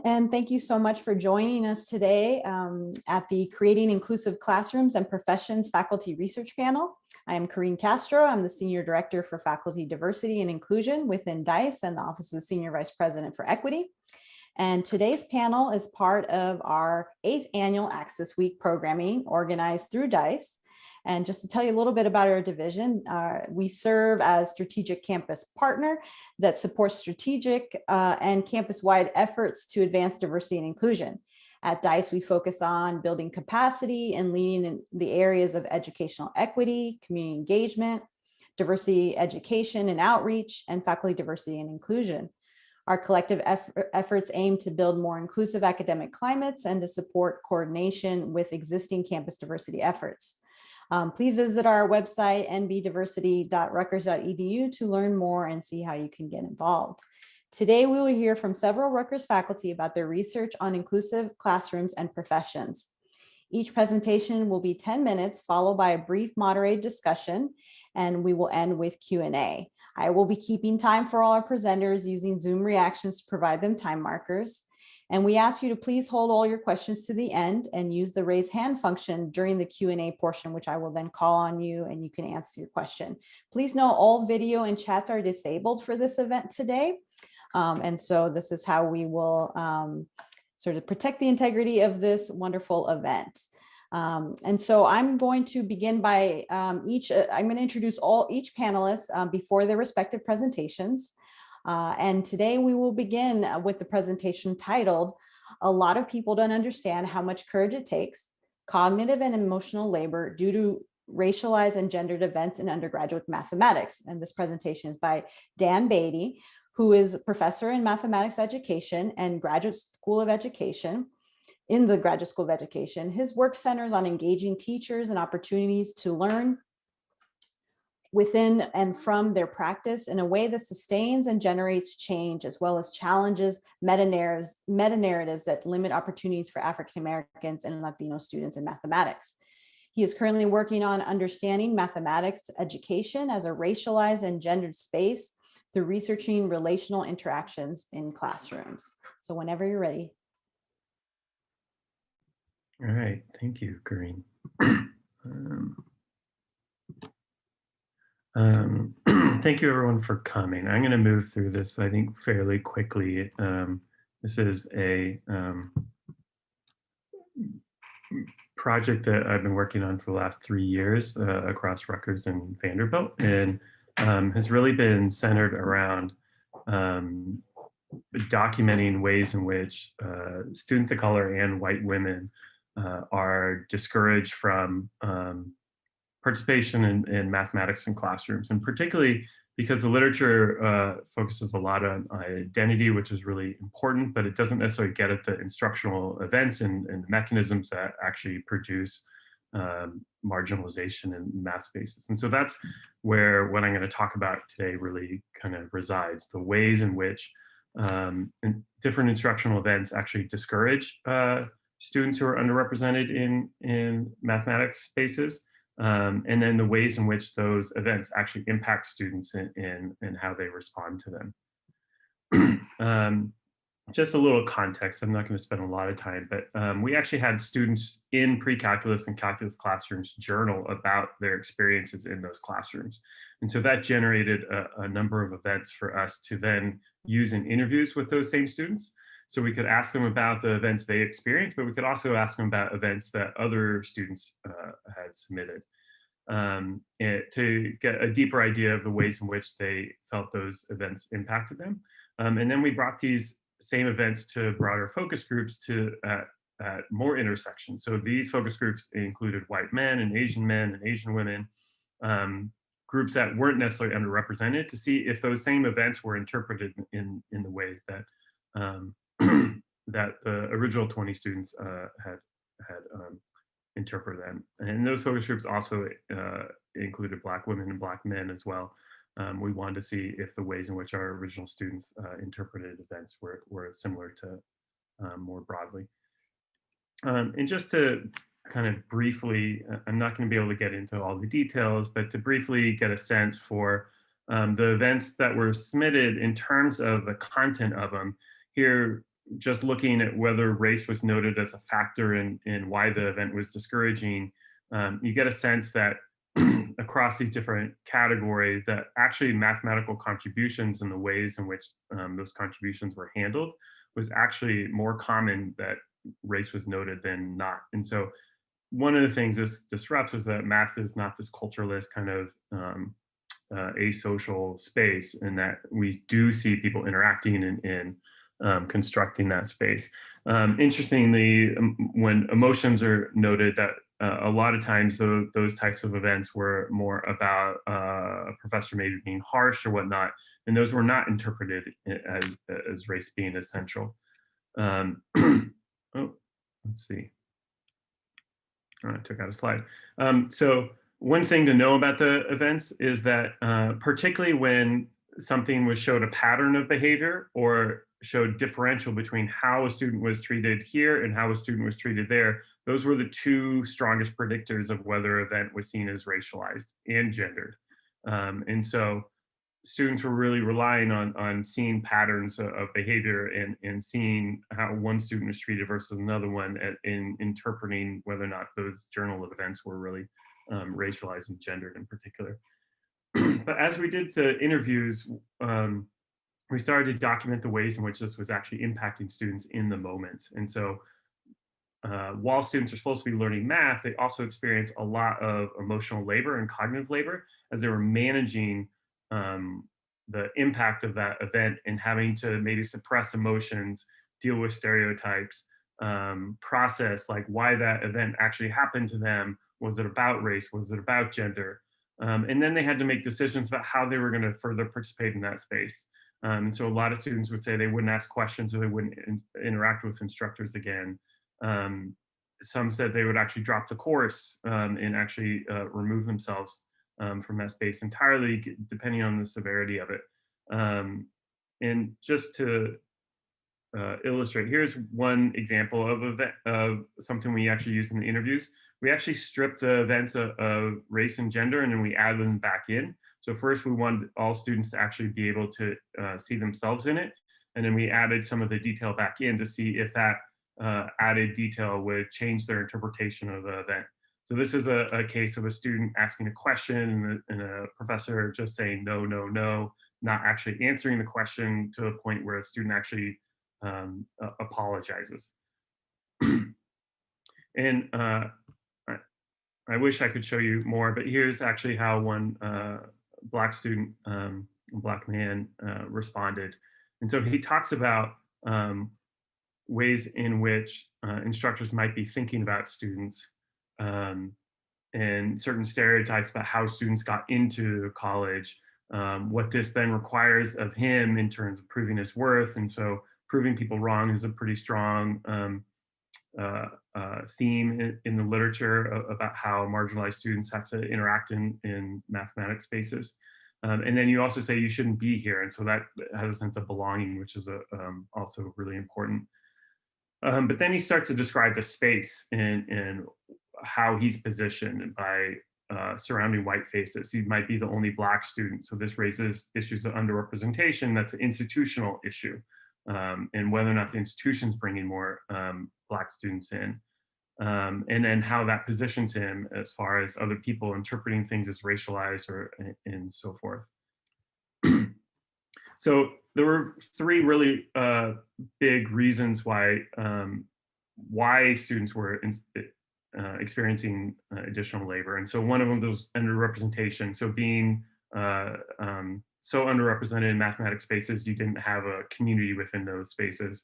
and thank you so much for joining us today at the Creating Inclusive Classrooms and Professions Faculty Research Panel. I am Corinne Castro. I'm the Senior Director for Faculty Diversity and Inclusion within DICE and the Office of the Senior Vice President for Equity. And today's panel is part of our 8th annual Access Week programming organized through DICE. And just to tell you a little bit about our division, we serve as strategic campus partner that supports strategic and campus-wide efforts to advance diversity and inclusion. At DICE, we focus on building capacity and leading in the areas of educational equity, community engagement, diversity education and outreach, and faculty diversity and inclusion. Our collective efforts aim to build more inclusive academic climates and to support coordination with existing campus diversity efforts. Please visit our website, nbdiversity.rutgers.edu, to learn more and see how you can get involved. Today, we will hear from several Rutgers faculty about their research on inclusive classrooms and professions. Each presentation will be 10 minutes, followed by a brief moderated discussion, and we will end with Q&A. I will be keeping time for all our presenters using Zoom reactions to provide them time markers. And we ask you to please hold all your questions to the end and use the raise hand function during the Q&A portion, which I will then call on you and you can answer your question. Please know all video and chats are disabled for this event today. And so this is how we will sort of protect the integrity of this wonderful event. And so I'm going to begin by I'm going to introduce each panelist before their respective presentations. And today we will begin with the presentation titled, "A Lot of People Don't Understand How Much Courage It Takes, Cognitive and Emotional Labor Due to Racialized and Gendered Events in Undergraduate Mathematics." And this presentation is by Dan Beatty, who is a professor in mathematics education and graduate school of education. In the Graduate School of Education, his work centers on engaging teachers and opportunities to learn within and from their practice in a way that sustains and generates change, as well as challenges meta-narratives that limit opportunities for African Americans and Latino students in mathematics. He is currently working on understanding mathematics education as a racialized and gendered space through researching relational interactions in classrooms. So whenever you're ready. All right, thank you, Corinne. Thank you everyone for coming. I'm going to move through this, I think, fairly quickly. This is a project that I've been working on for the last 3 years across Rutgers and Vanderbilt, and has really been centered around documenting ways in which students of color and white women are discouraged from participation in mathematics in classrooms, and particularly because the literature focuses a lot on identity, which is really important, but it doesn't necessarily get at the instructional events and the mechanisms that actually produce marginalization in math spaces. And so that's where what I'm going to talk about today really kind of resides, the ways in which different instructional events actually discourage students who are underrepresented in mathematics spaces, and then the ways in which those events actually impact students in how they respond to them. Just a little context, I'm not going to spend a lot of time, but we actually had students in pre-calculus and calculus classrooms journal about their experiences in those classrooms. And so that generated a number of events for us to then use in interviews with those same students. So we could ask them about the events they experienced, but we could also ask them about events that other students had submitted to get a deeper idea of the ways in which they felt those events impacted them. And then we brought these same events to broader focus groups at more intersections. So these focus groups included white men and Asian women, groups that weren't necessarily underrepresented, to see if those same events were interpreted in the ways that that the original 20 students had interpreted them. And those focus groups also included Black women and Black men as well. We wanted to see if the ways in which our original students interpreted events were similar to more broadly. And just to kind of briefly, I'm not going to be able to get into all the details, but to briefly get a sense for the events that were submitted in terms of the content of them. Here just looking at whether race was noted as a factor in why the event was discouraging, you get a sense that across these different categories that actually mathematical contributions and the ways in which those contributions were handled was actually more common that race was noted than not. And so one of the things this disrupts is that math is not this culturalist kind of asocial space, and that we do see people interacting and constructing that space. Interestingly, when emotions are noted, that a lot of times those types of events were more about a professor maybe being harsh or whatnot, and those were not interpreted as race being essential. Oh, let's see. I took out a slide. So one thing to know about the events is that particularly when something was showed a pattern of behavior or showed differential between how a student was treated here and how a student was treated there, those were the two strongest predictors of whether an event was seen as racialized and gendered. And so students were really relying on seeing patterns of behavior and seeing how one student was treated versus another one in interpreting whether or not those journal events were really racialized and gendered in particular. But as we did the interviews, we started to document the ways in which this was actually impacting students in the moment. And so while students are supposed to be learning math, they also experience a lot of emotional labor and cognitive labor as they were managing the impact of that event and having to maybe suppress emotions, deal with stereotypes, process like why that event actually happened to them. Was it about race? Was it about gender? And then they had to make decisions about how they were going to further participate in that space. And so a lot of students would say they wouldn't ask questions or they wouldn't interact with instructors again. Some said they would actually drop the course and actually remove themselves from that space entirely, depending on the severity of it. And just to illustrate, here's one example of something we actually used in the interviews. We actually stripped the events of race and gender, and then we added them back in. So first, we wanted all students to actually be able to see themselves in it, and then we added some of the detail back in to see if that added detail would change their interpretation of the event. So this is a case of a student asking a question and a professor just saying no, no, no, not actually answering the question to a point where a student actually apologizes. And I wish I could show you more, but here's actually how one Black student, Black man, responded. And so he talks about ways in which instructors might be thinking about students and certain stereotypes about how students got into college, what this then requires of him in terms of proving his worth. And so proving people wrong is a pretty strong theme in the literature about how marginalized students have to interact in mathematics spaces. And then you also say you shouldn't be here. And so that has a sense of belonging, which is also really important. But then he starts to describe the space and how he's positioned by surrounding white faces. He might be the only Black student. So this raises issues of underrepresentation. That's an institutional issue. And whether or not the institution's bringing more Black students in. And then how that positions him as far as other people interpreting things as racialized or and so forth. So there were three really big reasons why students were experiencing additional labor. And so one of them was underrepresentation. So being so underrepresented in mathematics spaces, you didn't have a community within those spaces.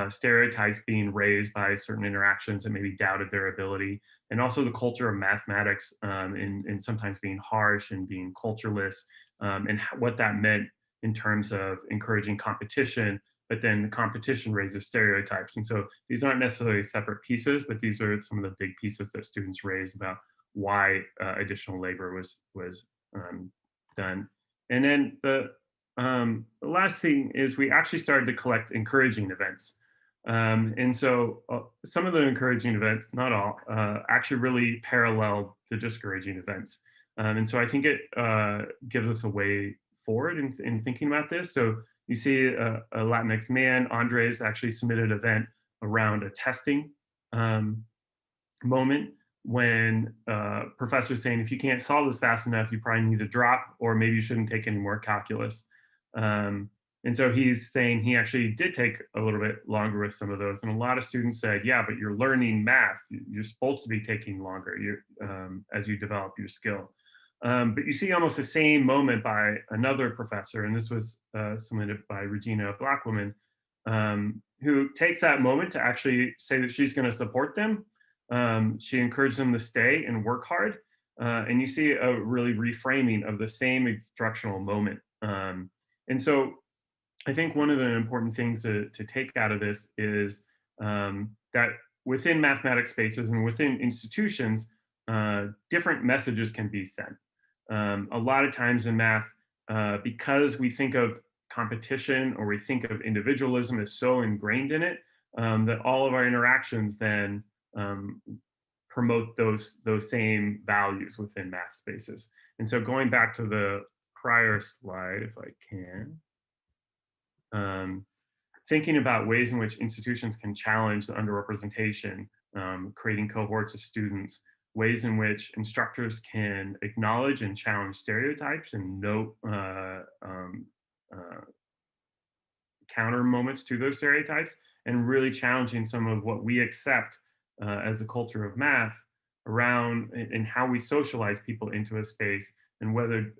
Stereotypes being raised by certain interactions that maybe doubted their ability, and also the culture of mathematics and sometimes being harsh and being cultureless, and what that meant in terms of encouraging competition, but then the competition raises stereotypes. And so these aren't necessarily separate pieces, but these are some of the big pieces that students raise about why additional labor was done. And then the last thing is we actually started to collect encouraging events. And so some of the encouraging events, not all, actually really paralleled the discouraging events. And so I think it gives us a way forward in thinking about this. So You see a Latinx man, Andres, actually submitted an event around a testing moment when professors saying, if you can't solve this fast enough, you probably need to drop, or maybe you shouldn't take any more calculus. And so he's saying he actually did take a little bit longer with some of those. And a lot of students said, yeah, but you're learning math. You're supposed to be taking longer as you develop your skill. But you see almost the same moment by another professor, and this was submitted by Regina, a Black woman, who takes that moment to actually say that she's going to support them. She encouraged them to stay and work hard. And you see a really reframing of the same instructional moment. And so I think one of the important things to take out of this is that within mathematics spaces and within institutions, different messages can be sent. A lot of times in math, because we think of competition or we think of individualism as so ingrained in it, that all of our interactions then promote those same values within math spaces. And so going back to the prior slide, if I can, thinking about ways in which institutions can challenge the underrepresentation, creating cohorts of students, ways in which instructors can acknowledge and challenge stereotypes and note counter moments to those stereotypes, and really challenging some of what we accept as a culture of math around and how we socialize people into a space, and whether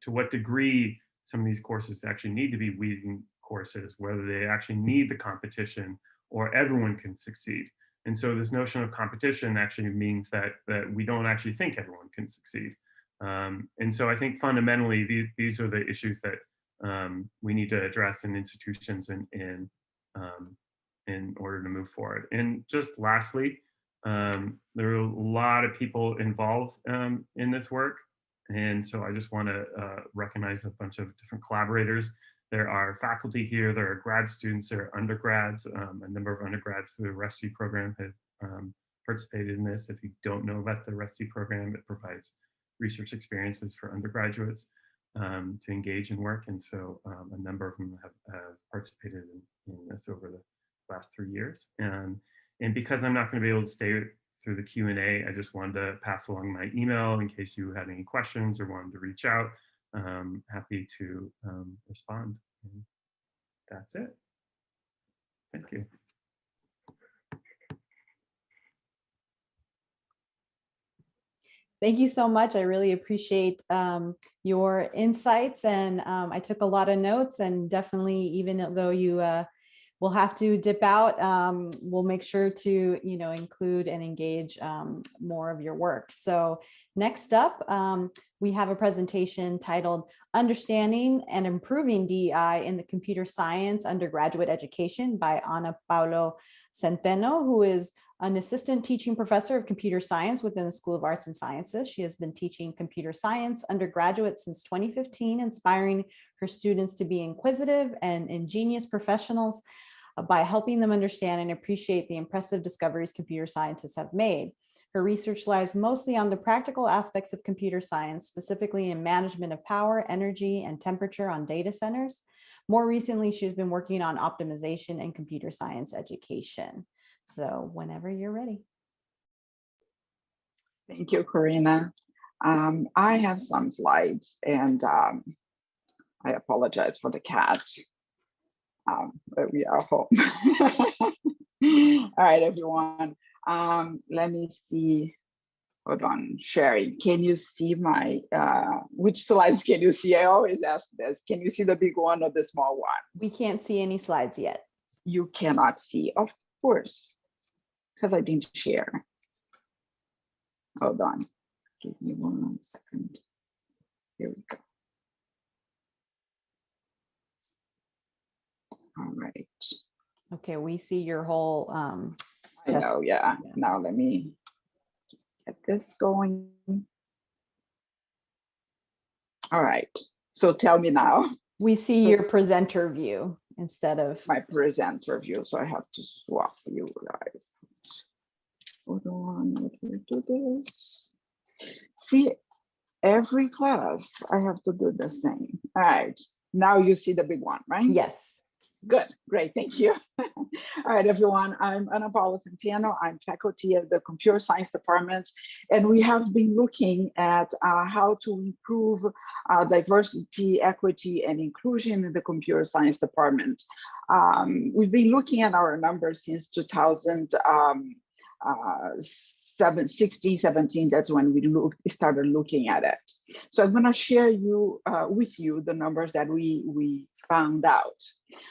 to what degree some of these courses actually need to be weeding courses, whether they actually need the competition or everyone can succeed. And so this notion of competition actually means that we don't actually think everyone can succeed. And so I think fundamentally these are the issues that we need to address in institutions in order to move forward. And just lastly, there are a lot of people involved in this work. And so I just want to recognize a bunch of different collaborators. There are faculty here, there are grad students, there are undergrads. A number of undergrads through the RESTE program have participated in this. If you don't know about the RESTE program, it provides research experiences for undergraduates to engage in work. And so a number of them have participated in this over the last 3 years. And because I'm not going to be able to stay through the Q&A, I just wanted to pass along my email in case you had any questions or wanted to reach out. Happy to respond. And that's it. Thank you. Thank you so much. I really appreciate your insights, and I took a lot of notes, and definitely, even though you will have to dip out, we'll make sure to include and engage more of your work. So next up, we have a presentation titled Understanding and Improving DEI in the Computer Science Undergraduate Education by Ana Paulo Centeno, who is an assistant teaching professor of computer science within the School of Arts and Sciences. She has been teaching computer science undergraduate since 2015, inspiring her students to be inquisitive and ingenious professionals by helping them understand and appreciate the impressive discoveries computer scientists have made. Her research lies mostly on the practical aspects of computer science, specifically in management of power, energy, and temperature on data centers. More recently, she's been working on optimization and computer science education. So whenever you're ready. Thank you, Corinne. I have some slides, and I apologize for the cat, but we are home. All right, everyone. Let me see. Hold on, Sherry, can you see my, which slides can you see? I always ask this. Can you see the big one or the small one? We can't see any slides yet. You cannot see, of course, because I didn't share. Hold on, give me 1 second. Here we go. All right. Okay, we see your whole I know, yeah. Now let me just get this going. All right, so tell me now. We see your presenter view instead of my presenter view, so I have to swap you guys. Hold on, let me do this. See, every class I have to do the same. All right, Now you see the big one, right? Yes. Good, great, thank you. All right, everyone, I'm Ana Paula Centeno. I'm faculty at the Computer Science Department, and we have been looking at how to improve diversity, equity, and inclusion in the Computer Science Department. We've been looking at our numbers since 2016, 17, that's when we started looking at it. So I'm gonna share with you the numbers that we found out.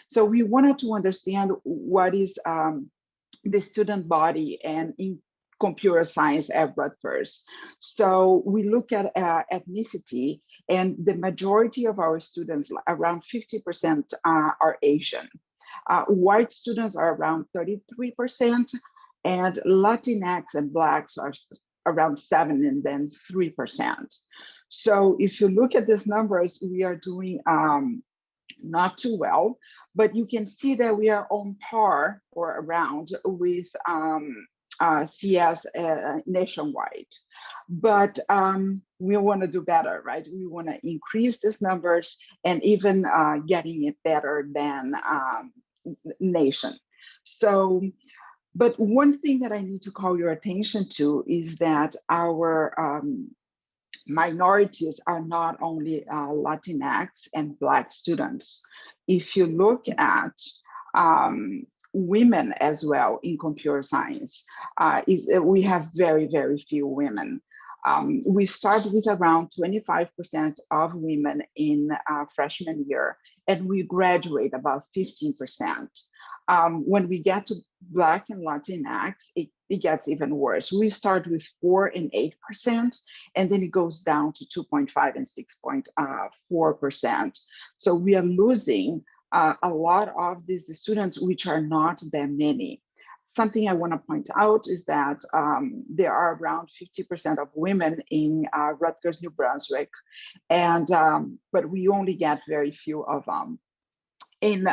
So we wanted to understand what is the student body and in computer science at Rutgers. So we look at ethnicity, and the majority of our students, around 50%, are Asian. White students are around 33%, and Latinx and Blacks are around 7% and then 3%. So if you look at these numbers, we are doing not too well, but you can see that we are on par or around with CS nationwide. But we want to do better, right? We want to increase these numbers and even getting it better than nation. So, but one thing that I need to call your attention to is that our minorities are not only Latinx and Black students. If you look at women as well in computer science, we have very, very few women. We start with around 25% of women in freshman year, and we graduate about 15%. When we get to Black and Latinx, it gets even worse. We start with 4% and 8%, and then it goes down to 2.5% and 6.4%. So we are losing a lot of these students, which are not that many. Something I want to point out is that there are around 50% of women in Rutgers, New Brunswick, and but we only get very few of them. In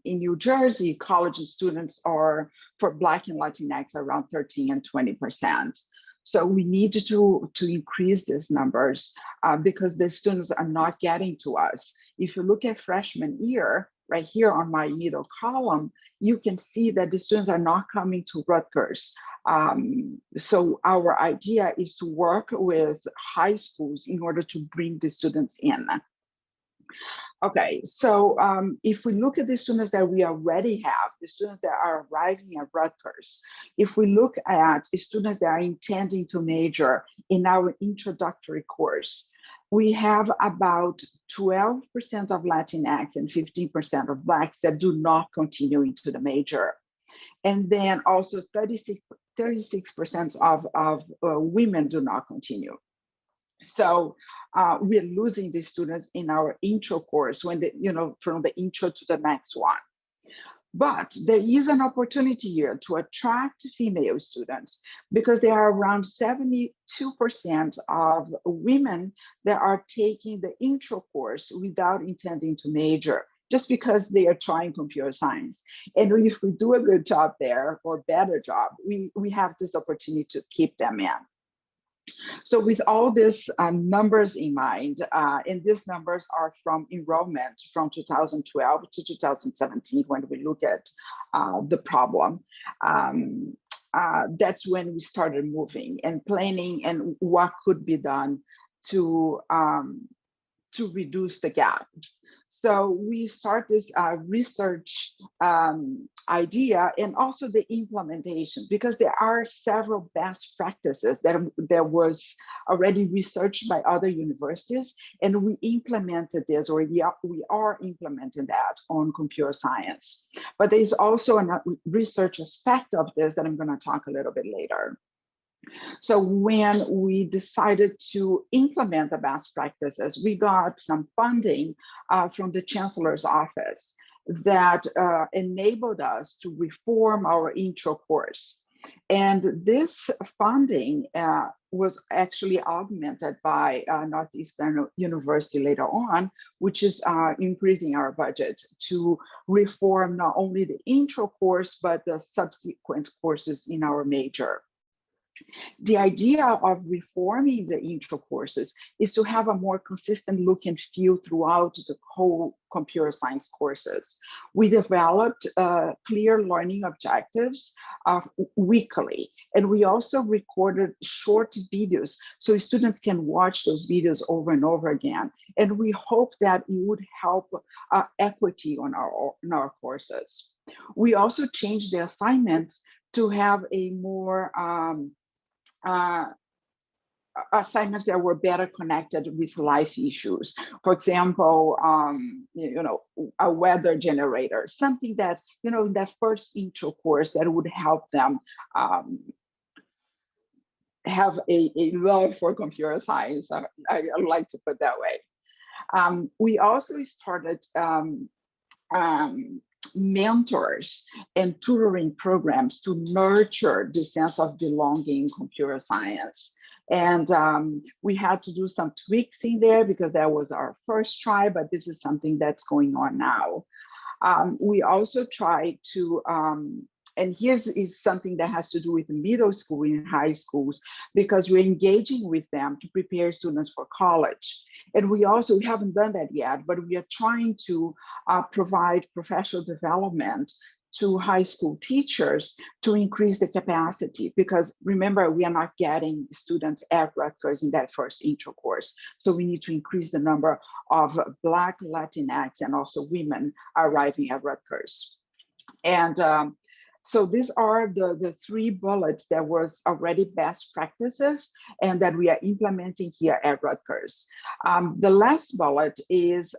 New Jersey, college students are, for Black and Latinx, around 13% and 20%. So we need to increase these numbers because the students are not getting to us. If you look at freshman year, right here on my middle column, you can see that the students are not coming to Rutgers. So our idea is to work with high schools in order to bring the students in. Okay, so if we look at the students that we already have, the students that are arriving at Rutgers, if we look at students that are intending to major in our introductory course, we have about 12% of Latinx and 15% of Blacks that do not continue into the major. And then also 36% of women do not continue. So we're losing these students in our intro course when from the intro to the next one. But there is an opportunity here to attract female students because there are around 72% of women that are taking the intro course without intending to major, just because they are trying computer science. And if we do a good job there or better job, we have this opportunity to keep them in. So with all these numbers in mind, and these numbers are from enrollment from 2012 to 2017, when we look at the problem, that's when we started moving and planning and what could be done to reduce the gap. So we start this research idea and also the implementation, because there are several best practices that was already researched by other universities, and we implemented this, or we are implementing that on computer science. But there's also a research aspect of this that I'm going to talk a little bit later. So when we decided to implement the best practices, we got some funding from the Chancellor's office that enabled us to reform our intro course. And this funding was actually augmented by Northeastern University later on, which is increasing our budget to reform not only the intro course, but the subsequent courses in our major. The idea of reforming the intro courses is to have a more consistent look and feel throughout the whole computer science courses. We developed clear learning objectives weekly, and we also recorded short videos so students can watch those videos over and over again. And we hope that it would help equity on our courses. We also changed the assignments to have a more assignments that were better connected with life issues. For example, a weather generator, something that, in that first intro course that would help them have a love for computer science. I like to put that way. We also started mentors and tutoring programs to nurture the sense of belonging in computer science. And we had to do some tweaks in there because that was our first try, but this is something that's going on now. We also tried to, and here's is something that has to do with middle school and high schools, because we're engaging with them to prepare students for college. And we haven't done that yet, but we are trying to provide professional development to high school teachers to increase the capacity, because remember, we are not getting students at Rutgers in that first intro course. So we need to increase the number of Black, Latinx, and also women arriving at Rutgers. And so these are the 3 bullets that was already best practices and that we are implementing here at Rutgers. The last bullet is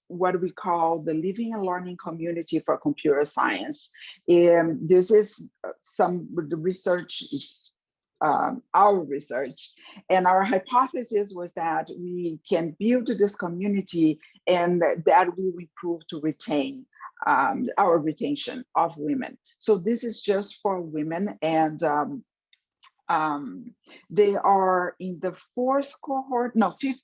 what we call the living and learning community for computer science. This is the research is our research, and our hypothesis was that we can build this community and that will improve to retain our retention of women. So this is just for women, and they are in the 5th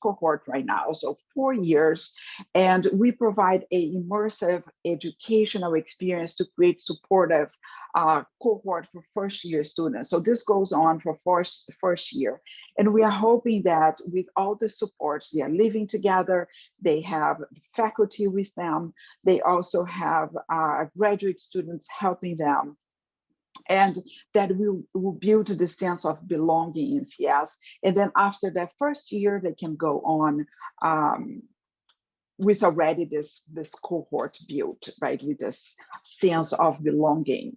cohort right now, so 4 years, and we provide a immersive educational experience to create supportive cohort for first-year students. So this goes on for first year, and we are hoping that with all the supports, they are living together, they have faculty with them, they also have graduate students helping them, and that will build the sense of belonging in CS. And then after that first year, they can go on with already this cohort built, right, with this sense of belonging.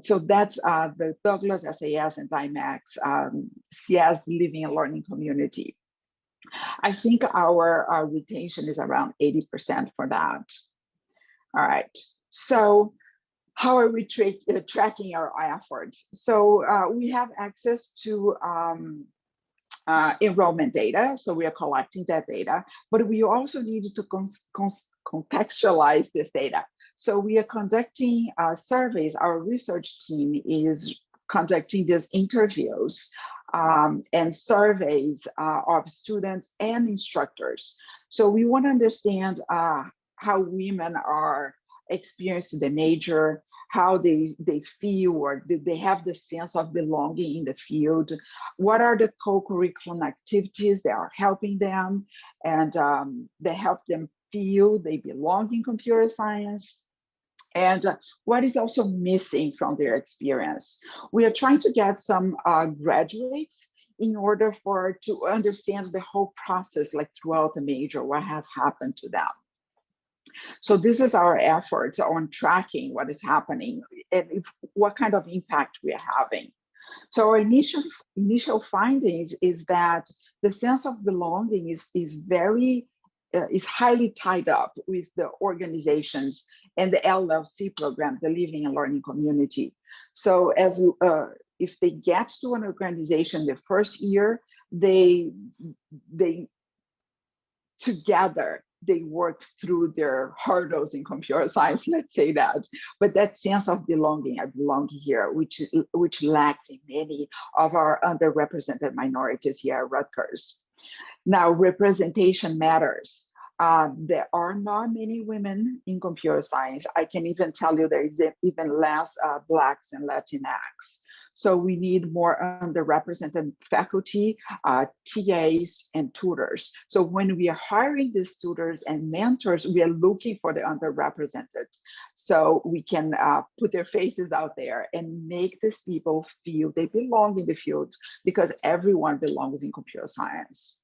So that's the Douglas, SAS, and DIMAX CS Living and Learning Community. I think our retention is around 80% for that. All right, so how are we tracking our efforts? So we have access to enrollment data, so we are collecting that data, but we also need to contextualize this data. So we are conducting surveys. Our research team is conducting these interviews and surveys of students and instructors. So we want to understand how women are experiencing the major, how they feel, or do they have the sense of belonging in the field? What are the co-curriculum activities that are helping them and they help them feel they belong in computer science? And what is also missing from their experience? We are trying to get some graduates in order to understand the whole process, like throughout the major, what has happened to them. So this is our effort on tracking what is happening and what kind of impact we are having. So our initial findings is that the sense of belonging is highly tied up with the organizations and the LLC program, the Living and Learning Community. So as if they get to an organization the first year, they together, they work through their hurdles in computer science, let's say that. But that sense of belonging, I belong here, which lacks in many of our underrepresented minorities here at Rutgers. Now, representation matters. There are not many women in computer science. I can even tell you there is even less Blacks and Latinx. So we need more underrepresented faculty, TAs, and tutors. So when we are hiring these tutors and mentors, we are looking for the underrepresented. So we can put their faces out there and make these people feel they belong in the field, because everyone belongs in computer science.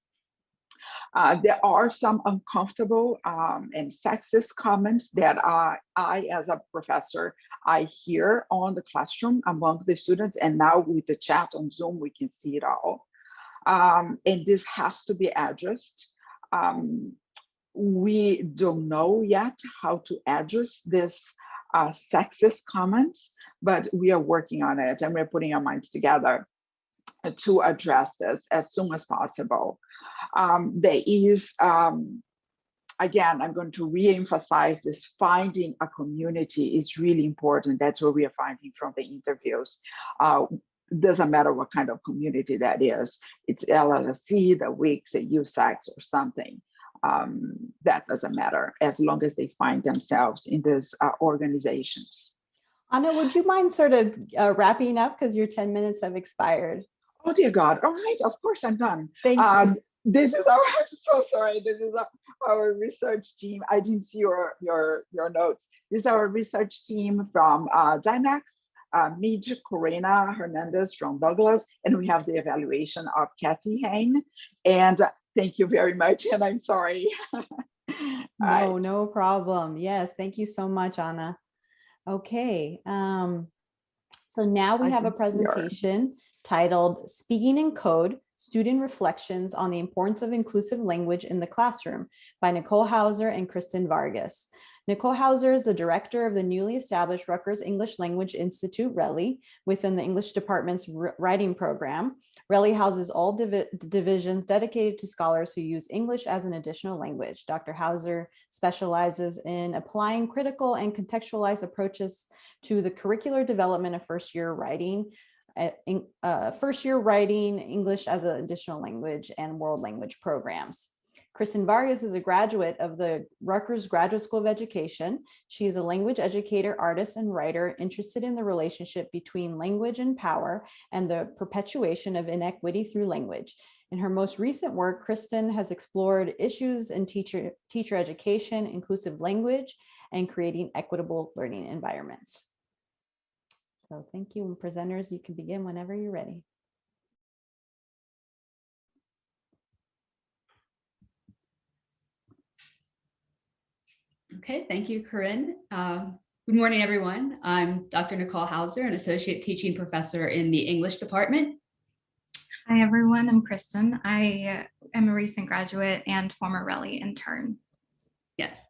There are some uncomfortable and sexist comments that I, as a professor, I hear on the classroom among the students, and now with the chat on Zoom, we can see it all. And this has to be addressed. We don't know yet how to address this sexist comments, but we are working on it, and we're putting our minds together to address this as soon as possible. There is, again, I'm going to re-emphasize this: finding a community is really important. That's what we are finding from the interviews. Doesn't matter what kind of community that is. It's LLC, the WICS, the USACS, or something. That doesn't matter, as long as they find themselves in these organizations. Anna, would you mind sort of wrapping up, because your 10 minutes have expired? Oh dear God! All right, of course I'm done. Thank you. This is our, I'm so sorry. This is our research team. I didn't see your notes. This is our research team from Dymax, Midge, Corinne Hernandez from Douglas, and we have the evaluation of Kathy Hain. And thank you very much. And I'm sorry. No, no problem. Yes, thank you so much, Anna. Okay. So now we have a presentation titled "Speaking in Code: Student Reflections on the Importance of Inclusive Language in the Classroom" by Nicole Hauser and Kristen Vargas. Nicole Hauser is the director of the newly established Rutgers English Language Institute, RELI, within the English department's writing program. RELI houses all divisions dedicated to scholars who use English as an additional language. Dr. Hauser specializes in applying critical and contextualized approaches to the curricular development of first-year writing, English as an additional language, and world language programs. Kristen Vargas is a graduate of the Rutgers Graduate School of Education. She is a language educator, artist, and writer interested in the relationship between language and power and the perpetuation of inequity through language. In her most recent work, Kristen has explored issues in teacher education, inclusive language, and creating equitable learning environments. So thank you, and presenters, you can begin whenever you're ready. Okay, thank you, Corinne. Good morning, everyone. I'm Dr. Nicole Hauser, an associate teaching professor in the English department. Hi, everyone. I'm Kristen. I am a recent graduate and former RELI intern. Yes,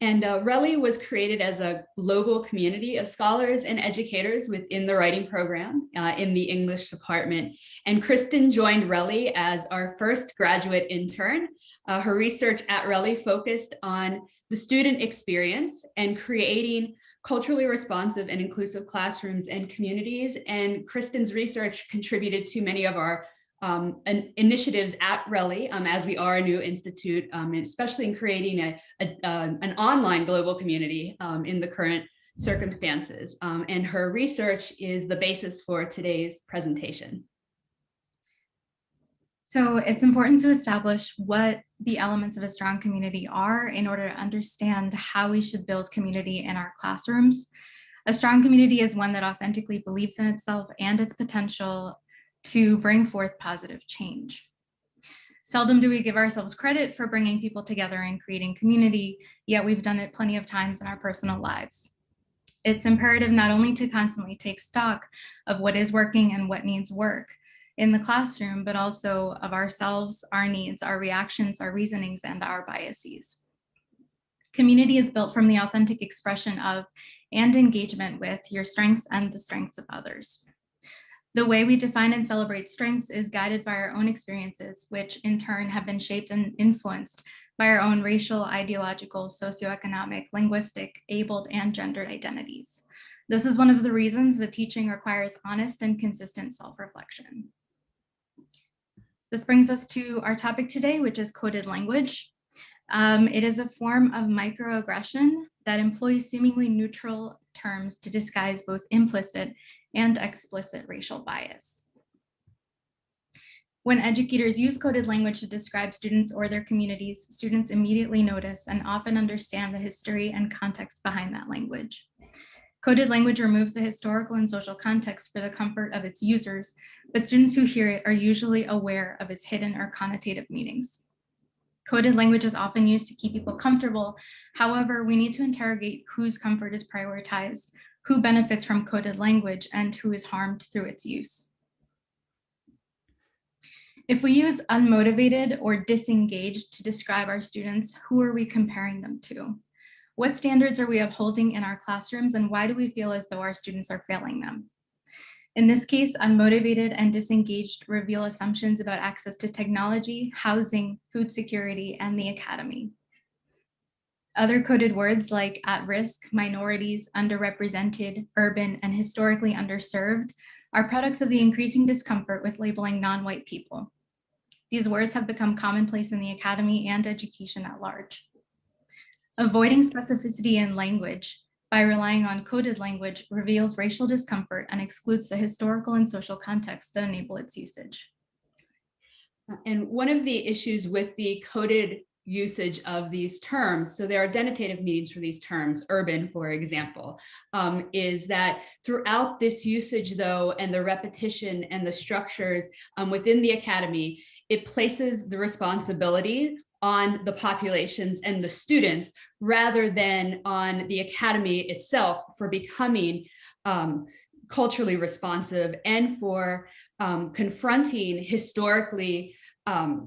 and RELI was created as a global community of scholars and educators within the writing program in the English department. And Kristen joined RELI as our first graduate intern. Her research at RELI focused on the student experience and creating culturally responsive and inclusive classrooms and communities. And Kristen's research contributed to many of our initiatives at RELI as we are a new institute, especially in creating an online global community in the current circumstances. And her research is the basis for today's presentation. So it's important to establish what the elements of a strong community are in order to understand how we should build community in our classrooms. A strong community is one that authentically believes in itself and its potential to bring forth positive change. Seldom do we give ourselves credit for bringing people together and creating community, yet we've done it plenty of times in our personal lives. It's imperative not only to constantly take stock of what is working and what needs work in the classroom, but also of ourselves, our needs, our reactions, our reasonings, and our biases. Community is built from the authentic expression of and engagement with your strengths and the strengths of others. The way we define and celebrate strengths is guided by our own experiences, which in turn have been shaped and influenced by our own racial, ideological, socioeconomic, linguistic, abled, and gendered identities. This is one of the reasons that teaching requires honest and consistent self-reflection. This brings us to our topic today, which is coded language. It is a form of microaggression that employs seemingly neutral terms to disguise both implicit and explicit racial bias. When educators use coded language to describe students or their communities, students immediately notice and often understand the history and context behind that language. Coded language removes the historical and social context for the comfort of its users, but students who hear it are usually aware of its hidden or connotative meanings. Coded language is often used to keep people comfortable. However, we need to interrogate whose comfort is prioritized, who benefits from coded language, and who is harmed through its use. If we use unmotivated or disengaged to describe our students, who are we comparing them to? What standards are we upholding in our classrooms, and why do we feel as though our students are failing them? In this case, unmotivated and disengaged reveal assumptions about access to technology, housing, food security, and the academy. Other coded words like at-risk, minorities, underrepresented, urban, and historically underserved are products of the increasing discomfort with labeling non-white people. These words have become commonplace in the academy and education at large. Avoiding specificity in language by relying on coded language reveals racial discomfort and excludes the historical and social context that enable its usage. And one of the issues with the coded usage of these terms, so there are denotative meanings for these terms, urban, for example, is that throughout this usage, though, and the repetition and the structures within the academy, it places the responsibility on the populations and the students rather than on the academy itself for becoming culturally responsive and for confronting historically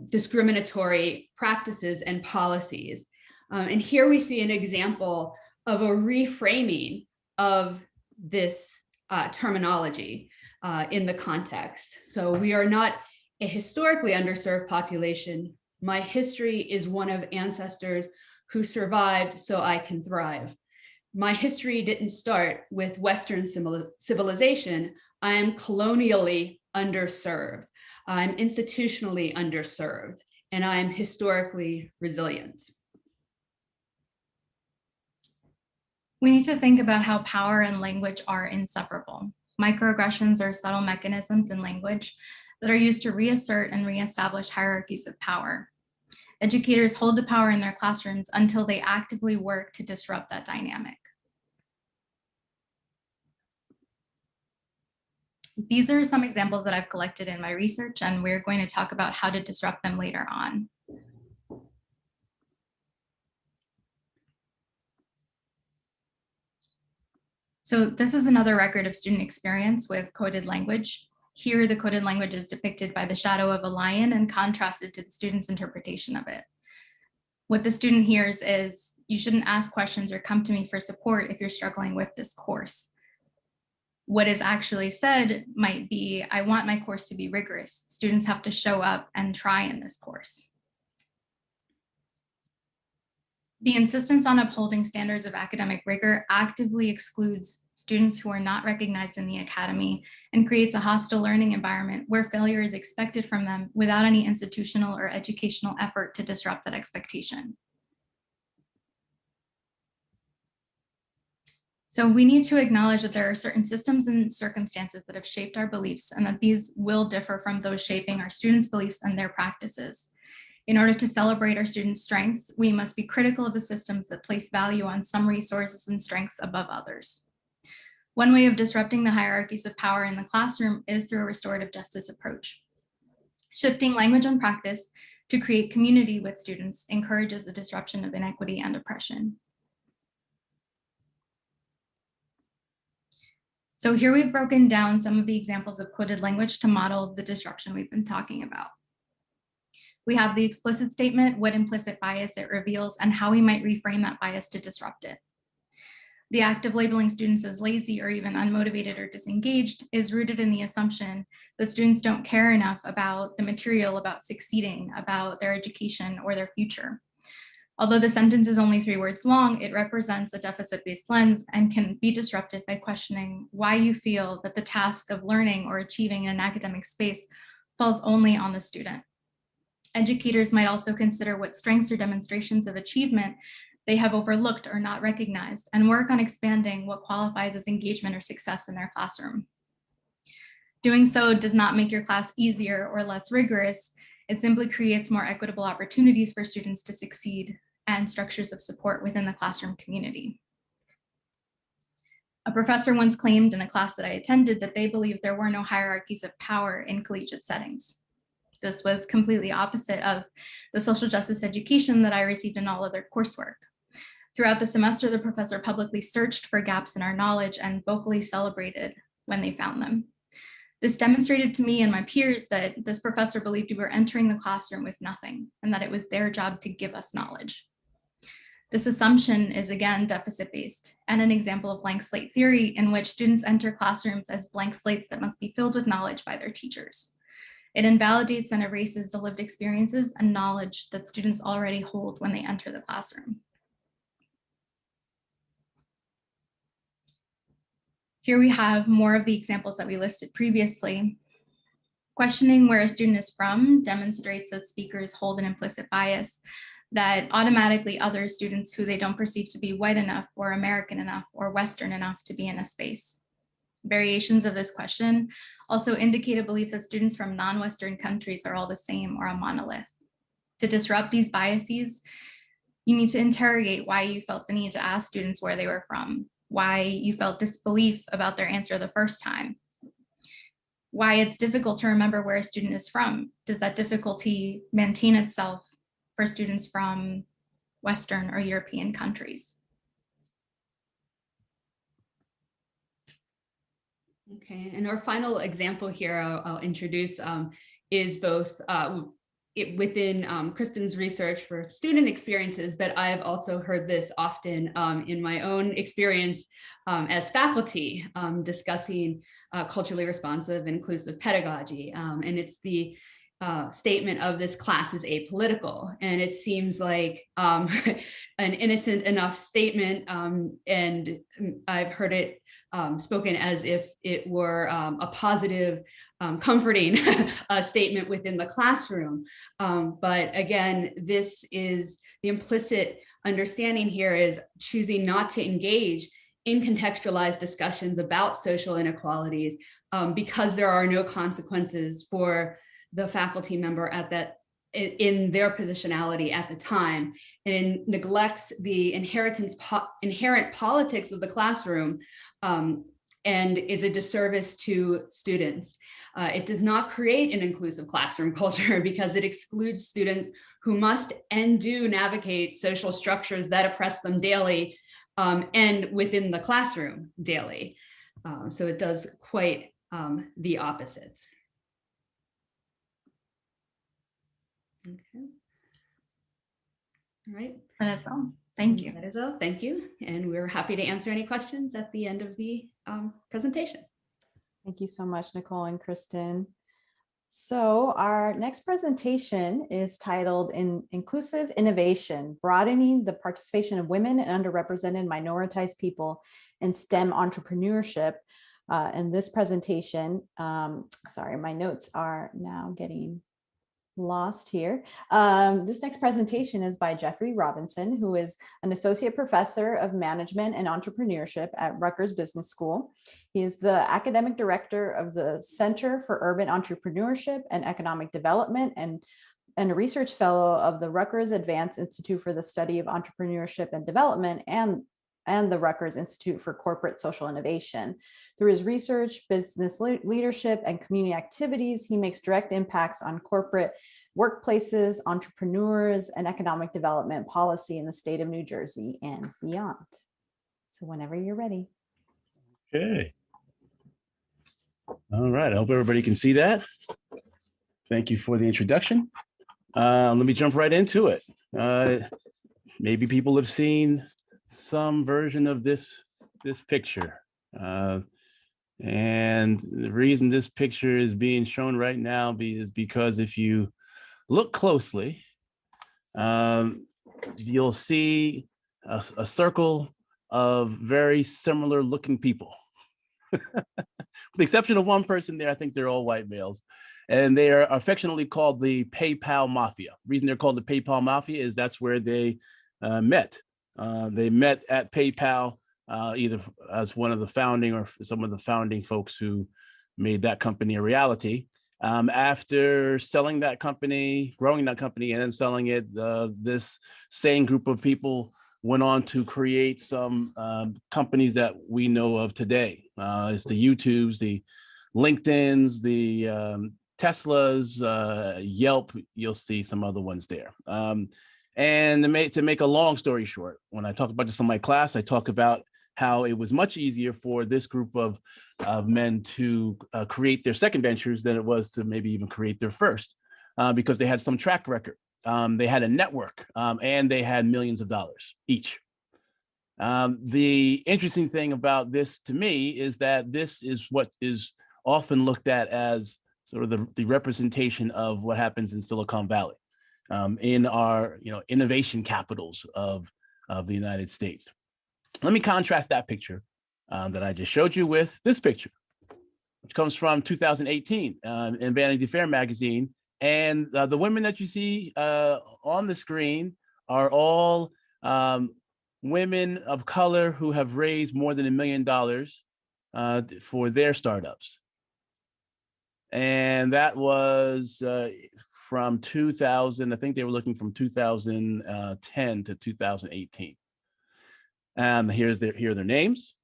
discriminatory practices and policies. And here we see an example of a reframing of this terminology in the context. So we are not a historically underserved population. My history is one of ancestors who survived so I can thrive. My history didn't start with Western civilization. I am colonially underserved. I'm institutionally underserved, and I'm historically resilient. We need to think about how power and language are inseparable. Microaggressions are subtle mechanisms in language that are used to reassert and reestablish hierarchies of power. Educators hold the power in their classrooms until they actively work to disrupt that dynamic. These are some examples that I've collected in my research, and we're going to talk about how to disrupt them later on. So this is another record of student experience with coded language. Here, the coded language is depicted by the shadow of a lion and contrasted to the student's interpretation of it. What the student hears is, you shouldn't ask questions or come to me for support if you're struggling with this course. What is actually said might be, I want my course to be rigorous. Students have to show up and try in this course. The insistence on upholding standards of academic rigor actively excludes students who are not recognized in the academy and creates a hostile learning environment where failure is expected from them without any institutional or educational effort to disrupt that expectation. So we need to acknowledge that there are certain systems and circumstances that have shaped our beliefs, and that these will differ from those shaping our students' beliefs and their practices. In order to celebrate our students' strengths, we must be critical of the systems that place value on some resources and strengths above others. One way of disrupting the hierarchies of power in the classroom is through a restorative justice approach. Shifting language and practice to create community with students encourages the disruption of inequity and oppression. So here we've broken down some of the examples of coded language to model the disruption we've been talking about. We have the explicit statement, what implicit bias it reveals, and how we might reframe that bias to disrupt it. The act of labeling students as lazy or even unmotivated or disengaged is rooted in the assumption that students don't care enough about the material, about succeeding, about their education or their future. Although the sentence is only 3 words long, it represents a deficit-based lens and can be disrupted by questioning why you feel that the task of learning or achieving in an academic space falls only on the student. Educators might also consider what strengths or demonstrations of achievement they have overlooked or not recognized, and work on expanding what qualifies as engagement or success in their classroom. Doing so does not make your class easier or less rigorous. It simply creates more equitable opportunities for students to succeed and structures of support within the classroom community. A professor once claimed in a class that I attended that they believed there were no hierarchies of power in collegiate settings. This was completely opposite of the social justice education that I received in all other coursework. Throughout the semester, the professor publicly searched for gaps in our knowledge and vocally celebrated when they found them. This demonstrated to me and my peers that this professor believed we were entering the classroom with nothing and that it was their job to give us knowledge. This assumption is again deficit-based and an example of blank slate theory in which students enter classrooms as blank slates that must be filled with knowledge by their teachers. It invalidates and erases the lived experiences and knowledge that students already hold when they enter the classroom. Here we have more of the examples that we listed previously. Questioning where a student is from demonstrates that speakers hold an implicit bias that automatically others students who they don't perceive to be white enough or American enough or Western enough to be in a space. Variations of this question also indicate a belief that students from non-Western countries are all the same or a monolith. To disrupt these biases, you need to interrogate why you felt the need to ask students where they were from, why you felt disbelief about their answer the first time, why it's difficult to remember where a student is from. Does that difficulty maintain itself for students from Western or European countries? Okay, and our final example here I'll introduce is both within Kristen's research for student experiences, but I've also heard this often in my own experience as faculty discussing culturally responsive, inclusive pedagogy. And it's the statement of this class is apolitical. And it seems like an innocent enough statement. And I've heard it spoken as if it were a positive, comforting statement within the classroom. But again, this is the implicit understanding here is choosing not to engage in contextualized discussions about social inequalities because there are no consequences for the faculty member at that in their positionality at the time, and it neglects the inherent politics of the classroom and is a disservice to students. It does not create an inclusive classroom culture because it excludes students who must and do navigate social structures that oppress them daily and within the classroom daily. So it does quite the opposite. Okay. All right. That is all. Thank you. That is all. Thank you. And we're happy to answer any questions at the end of the presentation. Thank you so much, Nicole and Kristen. So our next presentation is titled Inclusive Innovation, Broadening the Participation of Women and Underrepresented Minoritized People in STEM Entrepreneurship. And this presentation, sorry, my notes are now getting lost here. This next presentation is by Jeffrey Robinson, who is an associate professor of management and entrepreneurship at Rutgers Business School. He is the academic director of the Center for Urban Entrepreneurship and Economic Development and a research fellow of the Rutgers Advanced Institute for the Study of Entrepreneurship and Development and the Rutgers Institute for Corporate Social Innovation. Through his research, business leadership, and community activities, he makes direct impacts on corporate workplaces, entrepreneurs, and economic development policy in the state of New Jersey and beyond. So whenever you're ready. Okay. All right, I hope everybody can see that. Thank you for the introduction. Let me jump right into it. Maybe people have seen some version of this picture. And the reason this picture is being shown right now is because if you look closely, you'll see a circle of very similar looking people. With the exception of one person there, I think they're all white males. And they are affectionately called the PayPal Mafia. The reason they're called the PayPal Mafia is that's where they met. They met at PayPal, either as one of the founding or some of the founding folks who made that company a reality. After selling that company, growing that company, and then selling it, this same group of people went on to create some companies that we know of today. It's the YouTubes, the LinkedIn's, the Teslas, Yelp. You'll see some other ones there. And to make a long story short, when I talk about this in my class, I talk about how it was much easier for this group of men to create their second ventures than it was to maybe even create their first, because they had some track record. They had a network, and they had millions of dollars each. The interesting thing about this to me is that this is what is often looked at as sort of the representation of what happens in Silicon Valley, in our innovation capitals of the United States. Let me contrast that picture that I just showed you with this picture, which comes from 2018 in Vanity Fair magazine. And the women that you see on the screen are all women of color who have raised more than $1 million for their startups. And that was from 2000, I think they were looking from 2010 to 2018. Here are their names.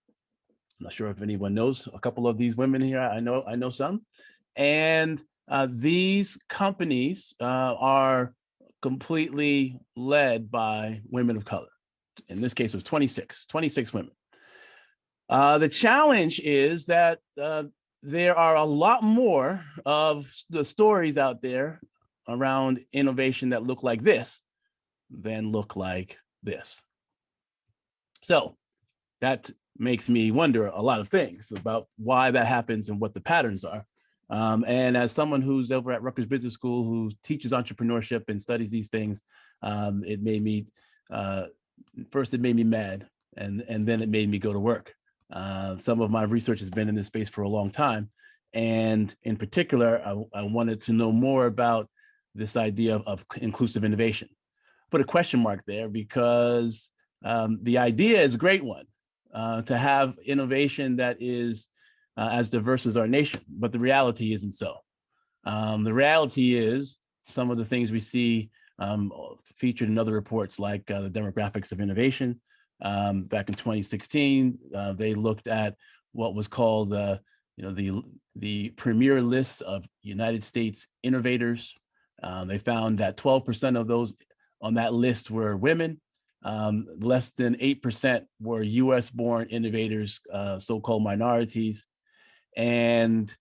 I'm not sure if anyone knows a couple of these women here. I know some. And these companies are completely led by women of color. In this case, it was 26 women. The challenge is that there are a lot more of the stories out there around innovation that look like this than look like this. So that makes me wonder a lot of things about why that happens and what the patterns are. And as someone who's over at Rutgers Business School who teaches entrepreneurship and studies these things, it made me, first it made me mad, and then it made me go to work. Some of my research has been in this space for a long time. And in particular, I wanted to know more about this idea of inclusive innovation. Put a question mark there because the idea is a great one, to have innovation that is as diverse as our nation, but the reality isn't so. The reality is some of the things we see featured in other reports like the demographics of innovation. Back in 2016, they looked at what was called the premier list of United States innovators. They found that 12% of those on that list were women. Less than 8% were US-born innovators, so-called minorities. And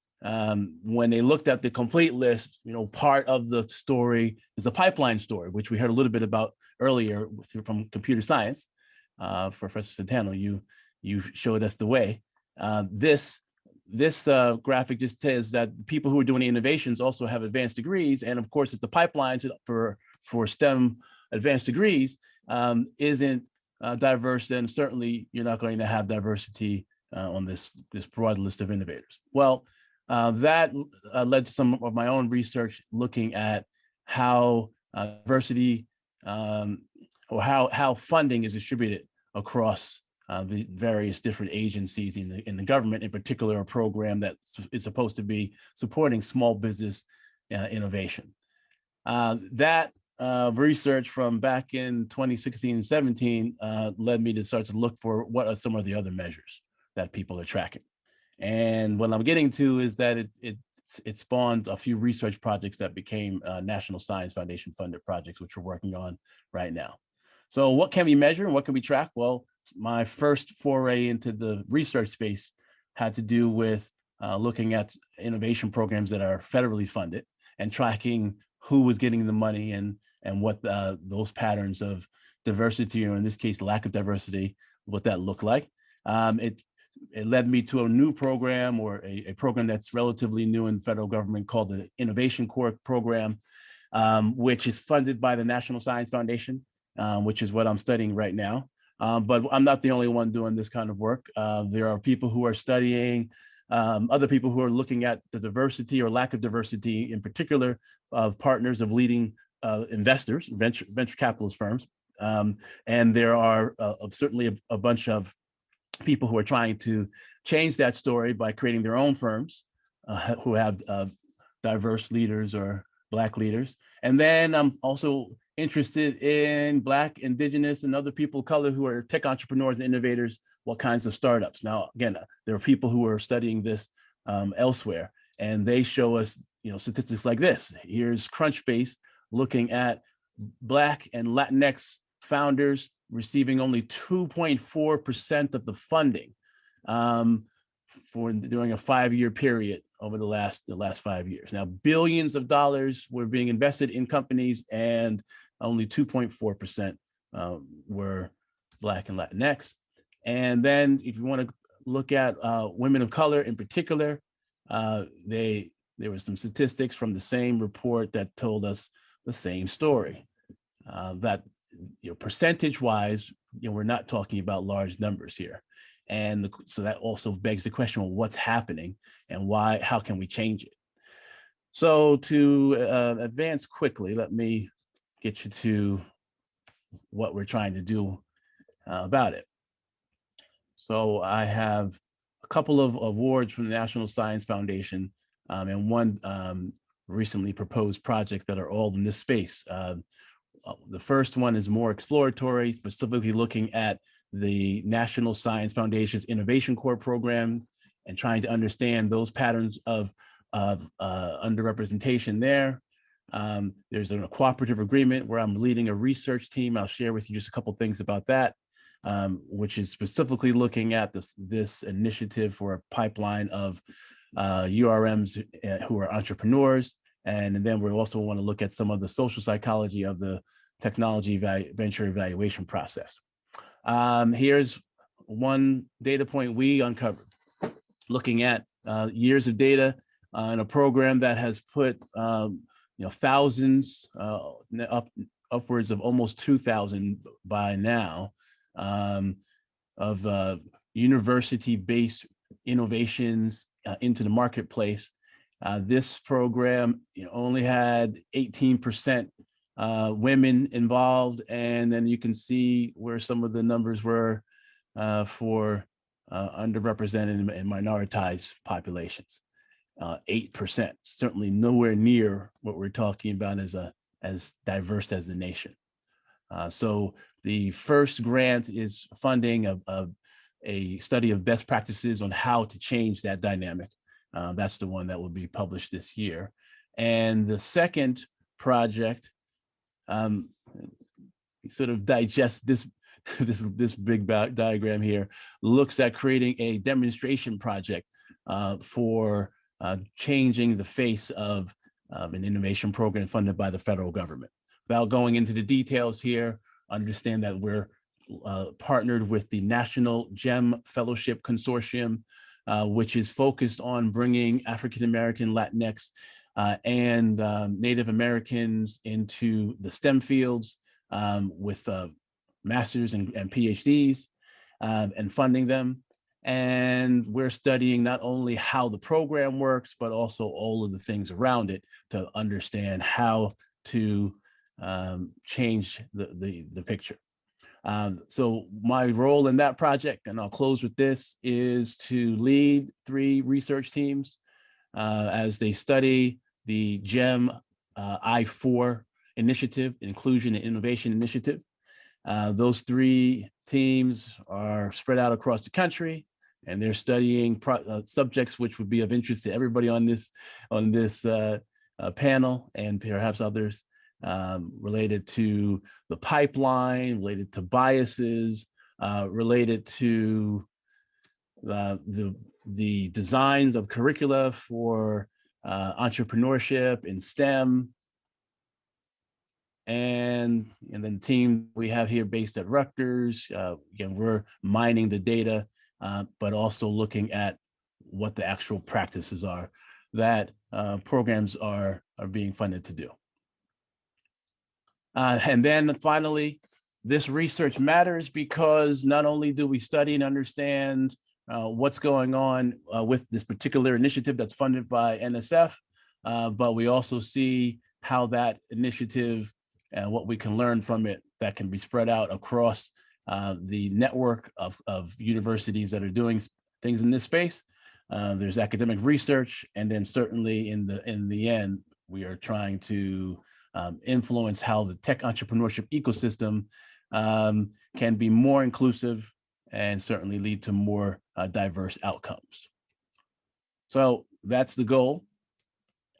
when they looked at the complete list, part of the story is a pipeline story, which we heard a little bit about earlier from computer science. Professor Centeno, you showed us the way. This graphic just says that the people who are doing innovations also have advanced degrees, and of course, if the pipeline for STEM advanced degrees isn't diverse, then certainly you're not going to have diversity on this broad list of innovators. Well, that led to some of my own research looking at how diversity or how funding is distributed across the various different agencies in the government, in particular a program that is supposed to be supporting small business innovation. That research from back in 2016 and 17 led me to start to look for what are some of the other measures that people are tracking. And what I'm getting to is that it spawned a few research projects that became National Science Foundation funded projects, which we're working on right now. So what can we measure and what can we track? Well, my first foray into the research space had to do with looking at innovation programs that are federally funded and tracking who was getting the money and what those patterns of diversity, or in this case, lack of diversity, what that looked like. It led me to a new program, or a program that's relatively new in the federal government called the Innovation Corps program, which is funded by the National Science Foundation, which is what I'm studying right now. But I'm not the only one doing this kind of work. There are people who are studying, other people who are looking at the diversity or lack of diversity, in particular, of partners of leading investors, venture capitalist firms. And there are certainly a bunch of people who are trying to change that story by creating their own firms who have diverse leaders or Black leaders. And then I'm also interested in Black, Indigenous, and other people of color who are tech entrepreneurs and innovators, what kinds of startups. Now, again, there are people who are studying this elsewhere, and they show us, statistics like this. Here's Crunchbase looking at Black and Latinx founders receiving only 2.4% of the funding for during a 5-year period over the last 5 years. Now, billions of dollars were being invested in companies, and only 2.4% were Black and Latinx. And then, if you want to look at women of color in particular, there were some statistics from the same report that told us the same story. That percentage-wise, we're not talking about large numbers here. And so that also begs the question, well, what's happening and why, how can we change it? So to advance quickly, let me get you to what we're trying to do about it. So I have a couple of awards from the National Science Foundation and one recently proposed project that are all in this space. The first one is more exploratory, specifically looking at the National Science Foundation's Innovation Corps program and trying to understand those patterns of underrepresentation there. There's a cooperative agreement where I'm leading a research team. I'll share with you just a couple things about that, which is specifically looking at this initiative for a pipeline of URMs who are entrepreneurs. And then we also want to look at some of the social psychology of the technology venture evaluation process. Here's one data point we uncovered, looking at years of data in a program that has put thousands, upwards of almost 2,000 by now, of university-based innovations into the marketplace. This program only had 18% women involved, and then you can see where some of the numbers were for underrepresented and minoritized populations. 8%, certainly nowhere near what we're talking about as diverse as the nation. So the first grant is funding a study of best practices on how to change that dynamic. That's the one that will be published this year. And the second project, sort of digest this big diagram here, looks at creating a demonstration project for changing the face of an innovation program funded by the federal government. Without going into the details here, understand that we're partnered with the National GEM Fellowship Consortium, which is focused on bringing African American, Latinx, and Native Americans into the STEM fields with masters and PhDs and funding them. And we're studying not only how the program works, but also all of the things around it to understand how to change the picture. So my role in that project, and I'll close with this, is to lead 3 research teams as they study the GEM I4 initiative, Inclusion and Innovation Initiative. Those 3 teams are spread out across the country, and they're studying subjects which would be of interest to everybody on this panel, and perhaps others, related to the pipeline, related to biases, related to the designs of curricula for entrepreneurship in STEM. And then the team we have here based at Rutgers, again, we're mining the data, but also looking at what the actual practices are that programs are being funded to do. And then finally, this research matters because not only do we study and understand what's going on with this particular initiative that's funded by NSF, but we also see how that initiative and what we can learn from it that can be spread out across the network of universities that are doing things in this space, There's academic research, and then certainly in the end, we are trying to influence how the tech entrepreneurship ecosystem can be more inclusive and certainly lead to more diverse outcomes. So that's the goal.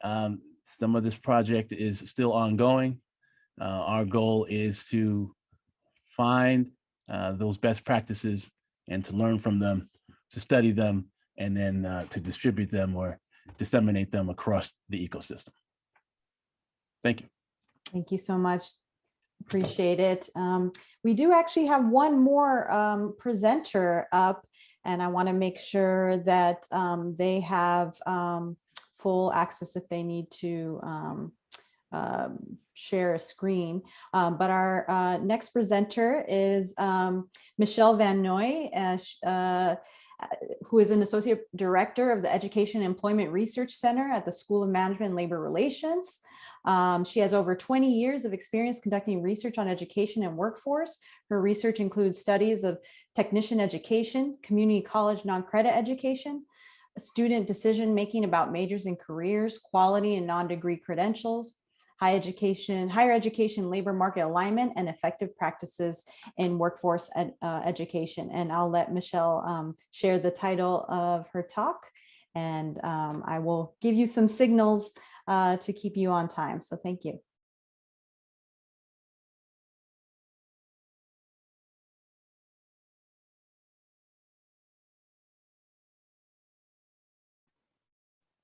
Some of this project is still ongoing. Our goal is to find those best practices and to learn from them, to study them, and then to distribute them or disseminate them across the ecosystem. Thank you. Thank you so much. Appreciate it. We do actually have one more presenter up, and I want to make sure that they have full access if they need to share a screen. But our next presenter is Michelle Van Noy, who is an Associate Director of the Education and Employment Research Center at the School of Management and Labor Relations. She has over 20 years of experience conducting research on education and workforce. Her research includes studies of technician education, community college non-credit education, student decision-making about majors and careers, quality and non-degree credentials, higher education, labor market alignment, and effective practices in workforce education. And I'll let Michelle share the title of her talk, and I will give you some signals to keep you on time. So thank you.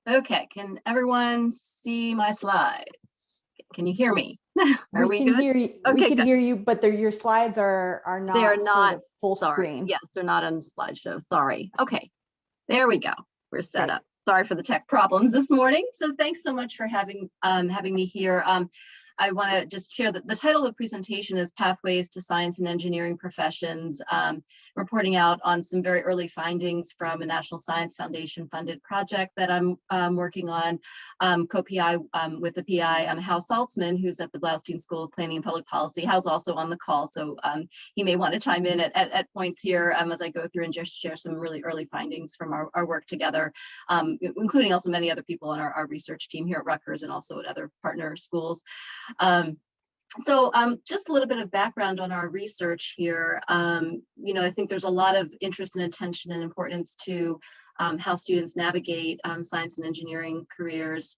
Okay, can everyone see my slides? Can you hear me? Are we good? Hear you. Okay, we can good. hear you, but your slides are not, They are not sort of full sorry. screen. Yes, they're not on the slideshow. Sorry. Okay, there we go. We're set Great. up. Sorry for the tech problems this morning. So thanks so much for having me here. I want to just share that the title of the presentation is Pathways to Science and Engineering Professions, reporting out on some very early findings from a National Science Foundation funded project that I'm working on, co-PI with the PI, Hal Saltzman, who's at the Blaustein School of Planning and Public Policy. Hal's also on the call, so he may want to chime in at points here as I go through and just share some really early findings from our work together, including also many other people on our research team here at Rutgers and also at other partner schools. So just a little bit of background on our research here. I think there's a lot of interest and attention and importance to how students navigate science and engineering careers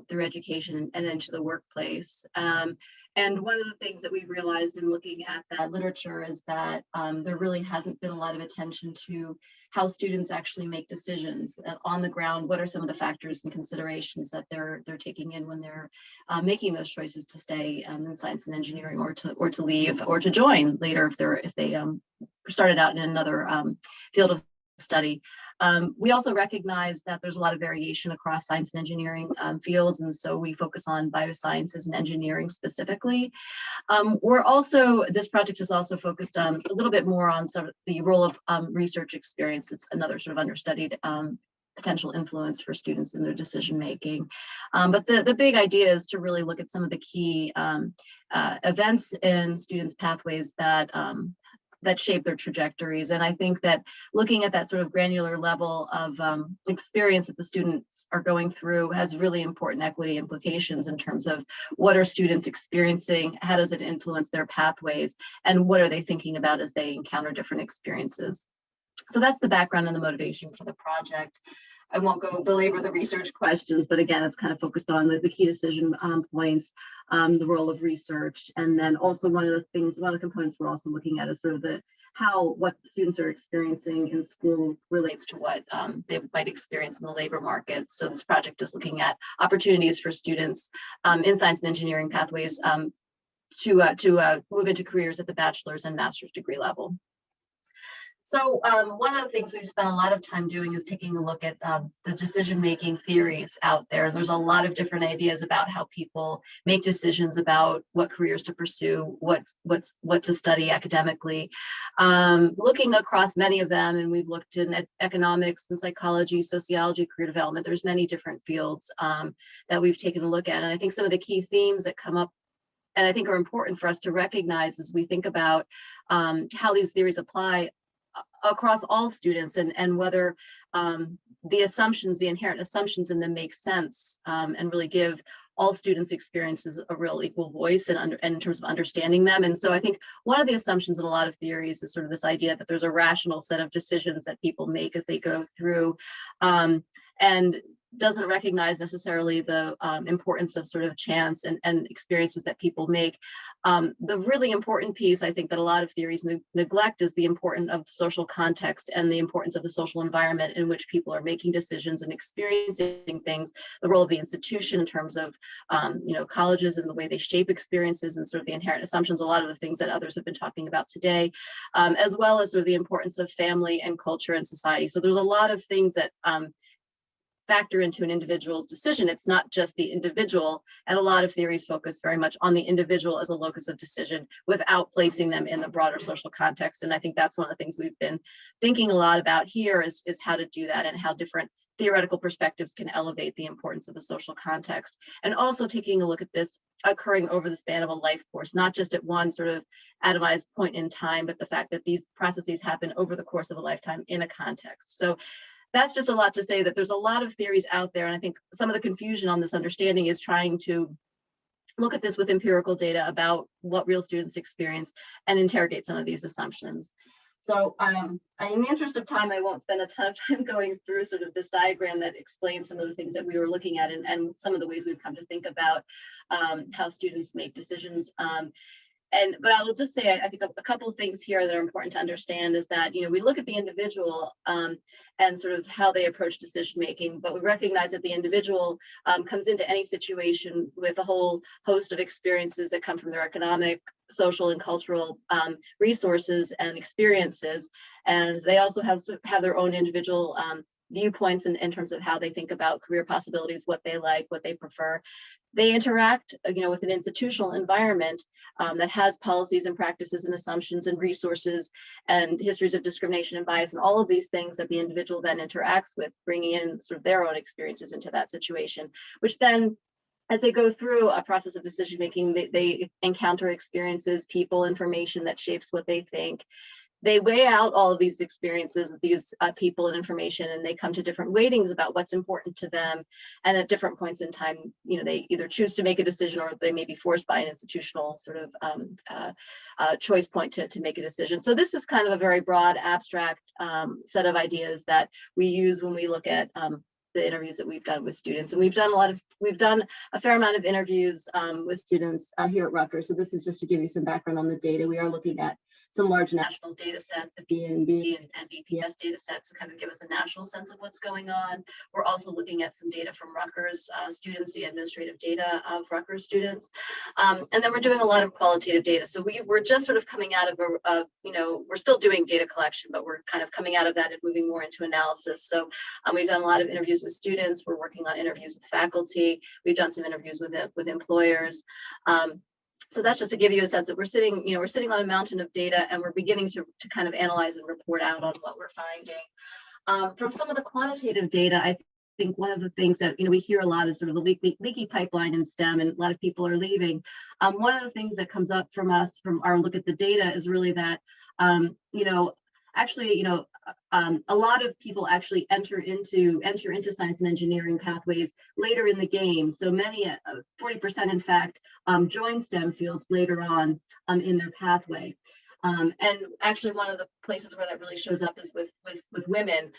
through education and into the workplace. And one of the things that we realized in looking at that literature is that there really hasn't been a lot of attention to how students actually make decisions on the ground. What are some of the factors and considerations that they're taking in when they're making those choices to stay in science and engineering, or to leave, or to join later if they started out in another field of study. We also recognize that there's a lot of variation across science and engineering fields, and so we focus on biosciences and engineering specifically. This project is also focused a little bit more on sort of the role of research experience. It's another sort of understudied potential influence for students in their decision making. But the big idea is to really look at some of the key events in students' pathways that shape their trajectories. And I think that looking at that sort of granular level of experience that the students are going through has really important equity implications in terms of what are students experiencing, how does it influence their pathways, and what are they thinking about as they encounter different experiences. So that's the background and the motivation for the project. I won't go belabor the research questions, but again, it's kind of focused on the key decision points, the role of research, and then also one of the components we're also looking at is sort of what students are experiencing in school relates to what they might experience in the labor market. So this project is looking at opportunities for students in science and engineering pathways to move into careers at the bachelor's and master's degree level. So one of the things we've spent a lot of time doing is taking a look at the decision-making theories out there. And there's a lot of different ideas about how people make decisions about what careers to pursue, what to study academically. Looking across many of them, and we've looked in economics and psychology, sociology, career development. There's many different fields that we've taken a look at. And I think some of the key themes that come up and I think are important for us to recognize as we think about how these theories apply across all students, and whether the assumptions, the inherent assumptions in them make sense, and really give all students' experiences a real equal voice and in terms of understanding them. And so I think one of the assumptions in a lot of theories is sort of this idea that there's a rational set of decisions that people make as they go through, and doesn't recognize necessarily the importance of sort of chance and experiences that people make. The really important piece, I think, that a lot of theories neglect is the importance of social context and the importance of the social environment in which people are making decisions and experiencing things, the role of the institution in terms of colleges and the way they shape experiences and sort of the inherent assumptions, a lot of the things that others have been talking about today, as well as sort of the importance of family and culture and society. So there's a lot of things that factor into an individual's decision. It's not just the individual, and a lot of theories focus very much on the individual as a locus of decision without placing them in the broader social context. And I think that's one of the things we've been thinking a lot about here is how to do that and how different theoretical perspectives can elevate the importance of the social context. And also taking a look at this occurring over the span of a life course, not just at one sort of atomized point in time, but the fact that these processes happen over the course of a lifetime in a context. So that's just a lot to say that there's a lot of theories out there. And I think some of the confusion on this understanding is trying to look at this with empirical data about what real students experience and interrogate some of these assumptions. So in the interest of time, I won't spend a ton of time going through sort of this diagram that explains some of the things that we were looking at and some of the ways we've come to think about how students make decisions. But I will just say, I think a couple of things here that are important to understand is that, we look at the individual and sort of how they approach decision making, but we recognize that the individual comes into any situation with a whole host of experiences that come from their economic, social, and cultural resources and experiences. And they also have their own individual viewpoints in terms of how they think about career possibilities, what they like, what they prefer. They interact, with an institutional environment that has policies and practices and assumptions and resources and histories of discrimination and bias and all of these things that the individual then interacts with, bringing in sort of their own experiences into that situation, which then, as they go through a process of decision making, they encounter experiences, people, information that shapes what they think. They weigh out all of these experiences, these people and information, and they come to different weightings about what's important to them. And at different points in time, they either choose to make a decision or they may be forced by an institutional sort of choice point to make a decision. So this is kind of a very broad, abstract set of ideas that we use when we look at the interviews that we've done with students. And we've done a fair amount of interviews with students here at Rutgers. So this is just to give you some background on the data. We are looking at some large national data sets, the BNB and BPS data sets, to kind of give us a national sense of what's going on. We're also looking at some data from Rutgers students, the administrative data of Rutgers students. And then we're doing a lot of qualitative data. So we're just sort of coming out of we're still doing data collection, but we're kind of coming out of that and moving more into analysis. So we've done a lot of interviews with students. We're working on interviews with faculty. We've done some interviews with employers. So that's just to give you a sense that we're sitting on a mountain of data, and we're beginning to kind of analyze and report out on what we're finding. From some of the quantitative data, I think one of the things that we hear a lot is sort of the leaky pipeline in STEM, and a lot of people are leaving. One of the things that comes up from our look at the data is really that a lot of people actually enter into science and engineering pathways later in the game. So many, 40% in fact, join STEM fields later on in their pathway. And actually, one of the places where that really shows up is with women.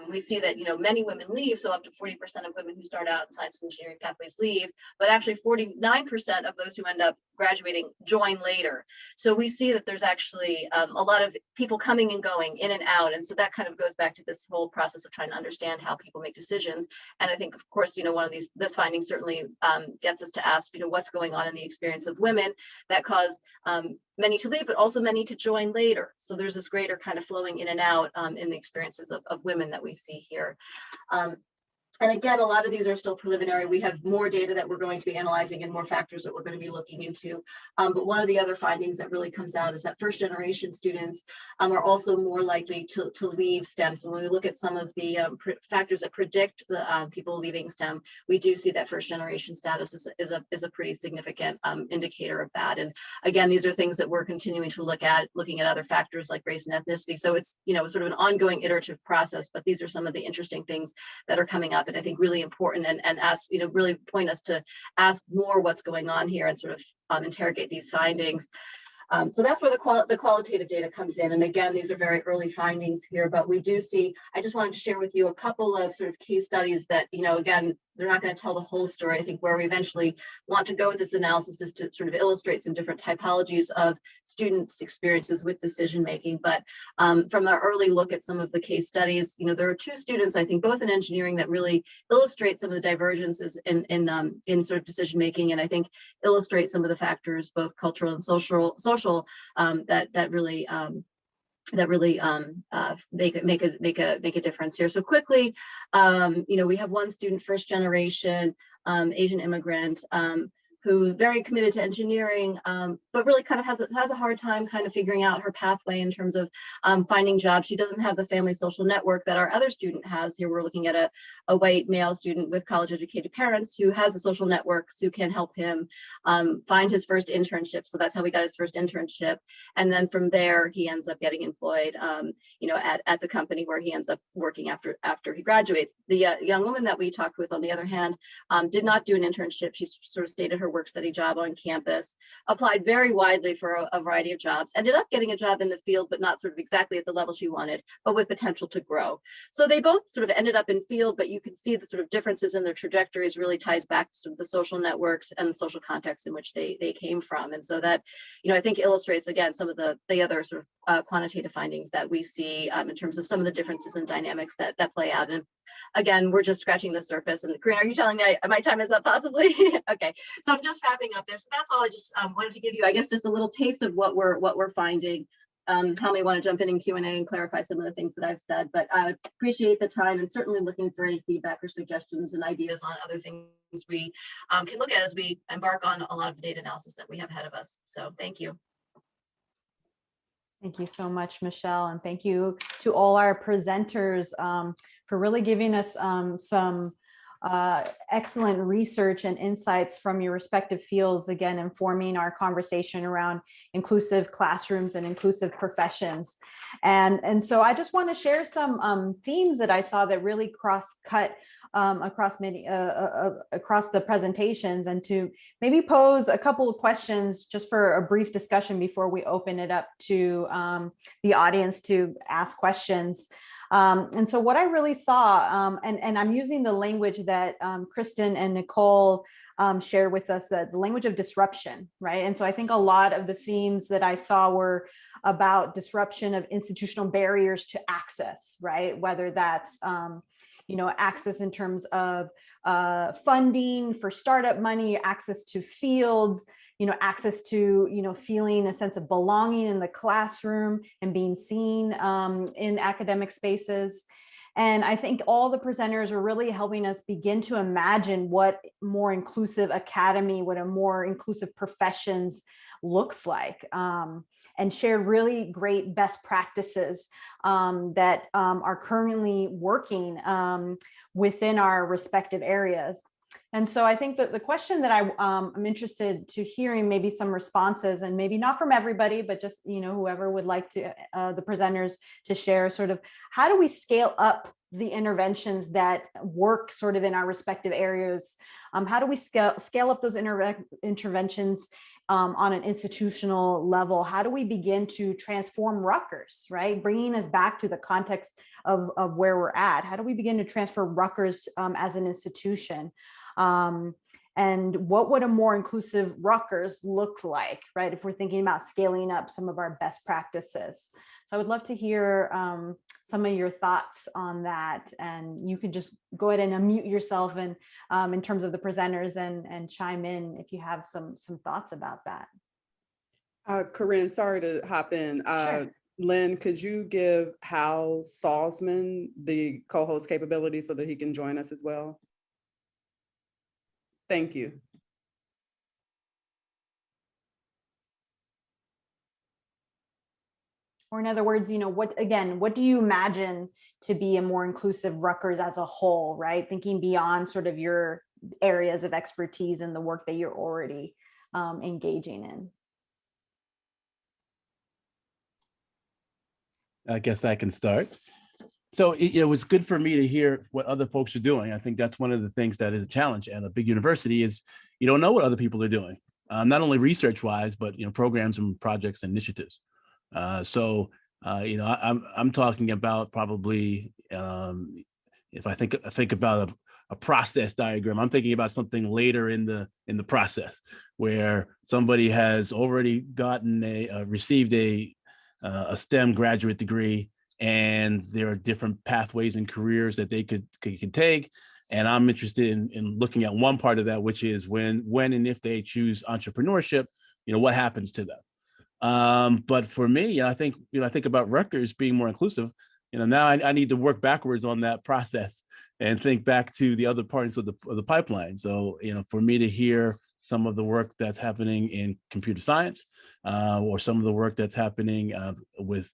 We see that many women leave, so up to 40% of women who start out in science and engineering pathways leave, but actually 49% of those who end up graduating join later. So we see that there's actually a lot of people coming and going, in and out, and so that kind of goes back to this whole process of trying to understand how people make decisions. And I think, of course, one of this finding certainly gets us to ask, what's going on in the experience of women that cause many to leave, but also many to join later. So there's this greater kind of flowing in and out in the experiences of women that we see here. And again, a lot of these are still preliminary. We have more data that we're going to be analyzing and more factors that we're going to be looking into. But one of the other findings that really comes out is that first generation students are also more likely to leave STEM. So when we look at some of the factors that predict the people leaving STEM, we do see that first generation status is a pretty significant indicator of that. And again, these are things that we're continuing to look at, looking at other factors like race and ethnicity. So it's, you know, sort of an ongoing iterative process, but these are some of the interesting things that are coming up. And I think really important and ask, you know, really point us to ask more what's going on here and sort of interrogate these findings. So that's where the qualitative data comes in. And again, these are very early findings here, but we do see, I just wanted to share with you a couple of sort of case studies that, you know, again, they're not going to tell the whole story. I think where we eventually want to go with this analysis is to sort of illustrate some different typologies of students' experiences with decision making. But from our early look at some of the case studies, you know, there are two students, I think, both in engineering that really illustrate some of the divergences in sort of decision making, and I think illustrate some of the factors, both cultural and social that really make a difference here. So quickly, you know, we have one student, first generation Asian immigrant, who very committed to engineering, but really kind of has a hard time kind of figuring out her pathway in terms of finding jobs. She doesn't have the family social network that our other student has. Here we're looking at a white male student with college educated parents who has a social networks who can help him find his first internship. So that's how we got his first internship. And then from there, he ends up getting employed, you know, at the company where he ends up working after he graduates. The young woman that we talked with, on the other hand, did not do an internship. She sort of stayed at her work study job on campus, applied very widely for a variety of jobs, ended up getting a job in the field, but not sort of exactly at the level she wanted, but with potential to grow. So they both sort of ended up in field, but you can see the sort of differences in their trajectories really ties back to sort of the social networks and the social context in which they came from. And so that, you know, I think illustrates again some of the other sort of quantitative findings that we see in terms of some of the differences and dynamics that play out. And again, we're just scratching the surface. And Corinne, are you telling me my time is up possibly? Okay, so I'm just wrapping up there. So that's all I just wanted to give you, I guess, just a little taste of what we're finding. Tom may want to jump in Q&A and clarify some of the things that I've said, but I appreciate the time and certainly looking for any feedback or suggestions and ideas on other things we can look at as we embark on a lot of the data analysis that we have ahead of us. So thank you. Thank you so much, Michelle, and thank you to all our presenters for really giving us some excellent research and insights from your respective fields, again, informing our conversation around inclusive classrooms and inclusive professions. And so I just want to share some themes that I saw that really cross-cut across the presentations, and to maybe pose a couple of questions just for a brief discussion before we open it up to the audience to ask questions. And so what I really saw, and I'm using the language that Kristen and Nicole shared with us, the language of disruption, right? And so I think a lot of the themes that I saw were about disruption of institutional barriers to access, right? Whether that's you know, access in terms of funding for startup money, access to fields, you know, access to, you know, feeling a sense of belonging in the classroom and being seen in academic spaces. And I think all the presenters are really helping us begin to imagine what more inclusive academy, what a more inclusive professions looks like, and share really great best practices that are currently working within our respective areas. And so I think that the question that I'm interested to hearing maybe some responses, and maybe not from everybody, but just, you know, whoever would like to, the presenters to share sort of, how do we scale up the interventions that work sort of in our respective areas? How do we scale up those interventions on an institutional level? How do we begin to transform Rutgers, right? Bringing us back to the context of where we're at. How do we begin to transfer Rutgers as an institution? And what would a more inclusive Rutgers look like, right? If we're thinking about scaling up some of our best practices. So I would love to hear some of your thoughts on that. And you could just go ahead and unmute yourself and in terms of the presenters and chime in if you have some thoughts about that. Corinne, sorry to hop in. Sure. Lynn, could you give Hal Salzman the co-host capability so that he can join us as well? Thank you. Or in other words, what do you imagine to be a more inclusive Rutgers as a whole, right? Thinking beyond sort of your areas of expertise and the work that you're already engaging in. I guess I can start. So it was good for me to hear what other folks are doing. I think that's one of the things that is a challenge at a big university is you don't know what other people are doing, not only research-wise, but programs and projects and initiatives. I'm talking about probably if I think about a process diagram, I'm thinking about something later in the process where somebody has already gotten received a STEM graduate degree, and there are different pathways and careers that they could take. And I'm interested in looking at one part of that, which is when and if they choose entrepreneurship, what happens to them. But for me, I think about Rutgers being more inclusive. Now I need to work backwards on that process and think back to the other parts of the pipeline. So for me to hear some of the work that's happening in computer science, or some of the work that's happening with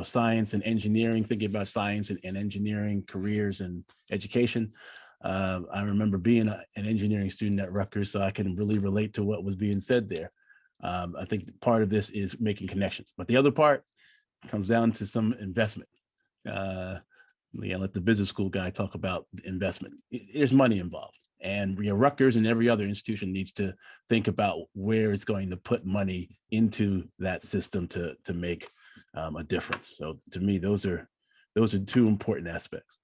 science and engineering, thinking about science and engineering careers and education. I remember being an engineering student at Rutgers, so I can really relate to what was being said there. I think part of this is making connections, but the other part comes down to some investment. Let the business school guy talk about investment. There's money involved, and Rutgers and every other institution needs to think about where it's going to put money into that system to make a difference. So to me, those are two important aspects.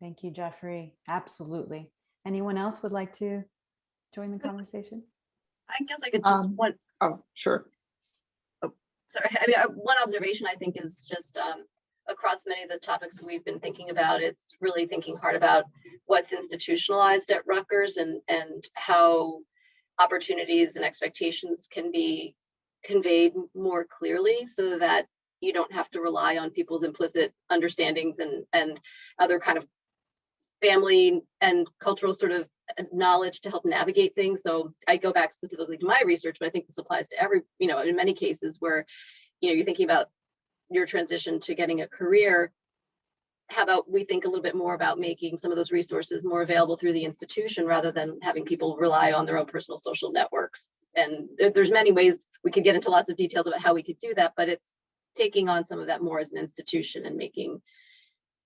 Thank you, Jeffrey. Absolutely. Anyone else would like to join the conversation? I guess I could just Oh, sure. Oh, sorry. I mean, one observation I think is just across many of the topics we've been thinking about, it's really thinking hard about what's institutionalized at Rutgers and how opportunities and expectations can be conveyed more clearly so that you don't have to rely on people's implicit understandings and other kind of family and cultural sort of knowledge to help navigate things. So I go back specifically to my research, but I think this applies to every, in many cases where, you're thinking about your transition to getting a career. How about we think a little bit more about making some of those resources more available through the institution rather than having people rely on their own personal social networks. And there's many ways we could get into lots of details about how we could do that, but it's taking on some of that more as an institution and making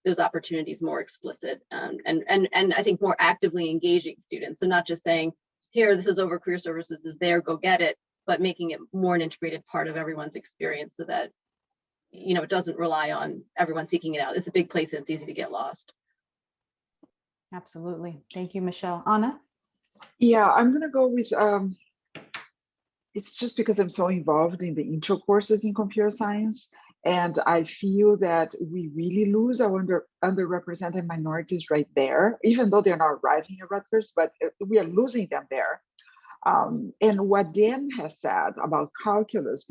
those opportunities more explicit and I think more actively engaging students. So not just saying, here, this is over career services is there, go get it, but making it more an integrated part of everyone's experience so that, it doesn't rely on everyone seeking it out. It's a big place and it's easy to get lost. Absolutely. Thank you, Michelle. Anna? Yeah, I'm going to go with, it's just because I'm so involved in the intro courses in computer science. And I feel that we really lose our underrepresented minorities right there, even though they're not arriving at Rutgers, but we are losing them there. And what Dan has said about calculus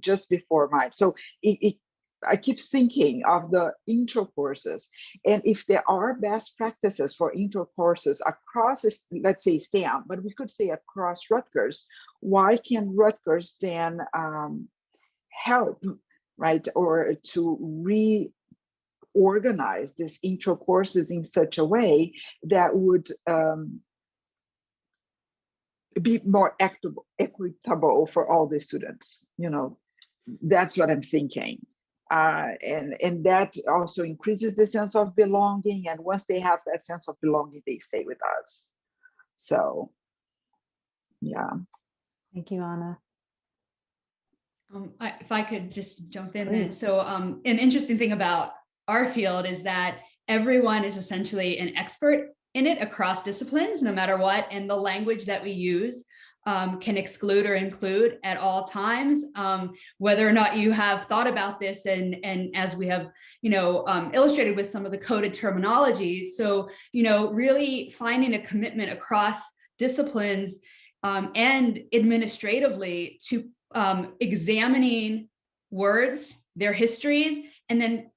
just before mine. So I keep thinking of the intro courses. And if there are best practices for intro courses across, let's say STEM, but we could say across Rutgers, why can Rutgers then help, right? Or to reorganize these intro courses in such a way that would be more equitable for all the students. That's what I'm thinking. And that also increases the sense of belonging. And once they have that sense of belonging, they stay with us. So, yeah. Thank you, Anna. If I could just jump in Please. then. So an interesting thing about our field is that everyone is essentially an expert in it across disciplines, no matter what. And the language that we use can exclude or include at all times, whether or not you have thought about this. And as we have, illustrated with some of the coded terminology. So, really finding a commitment across disciplines and administratively to examining words, their histories, and then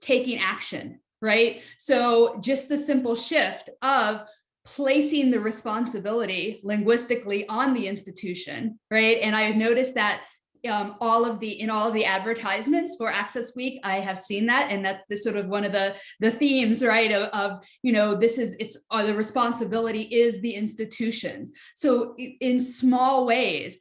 taking action, right? So just the simple shift of placing the responsibility linguistically on the institution, right? And I noticed that in all of the advertisements for Access Week, I have seen that, and that's the sort of one of the themes, right? Of the responsibility is the institutions. So in small ways,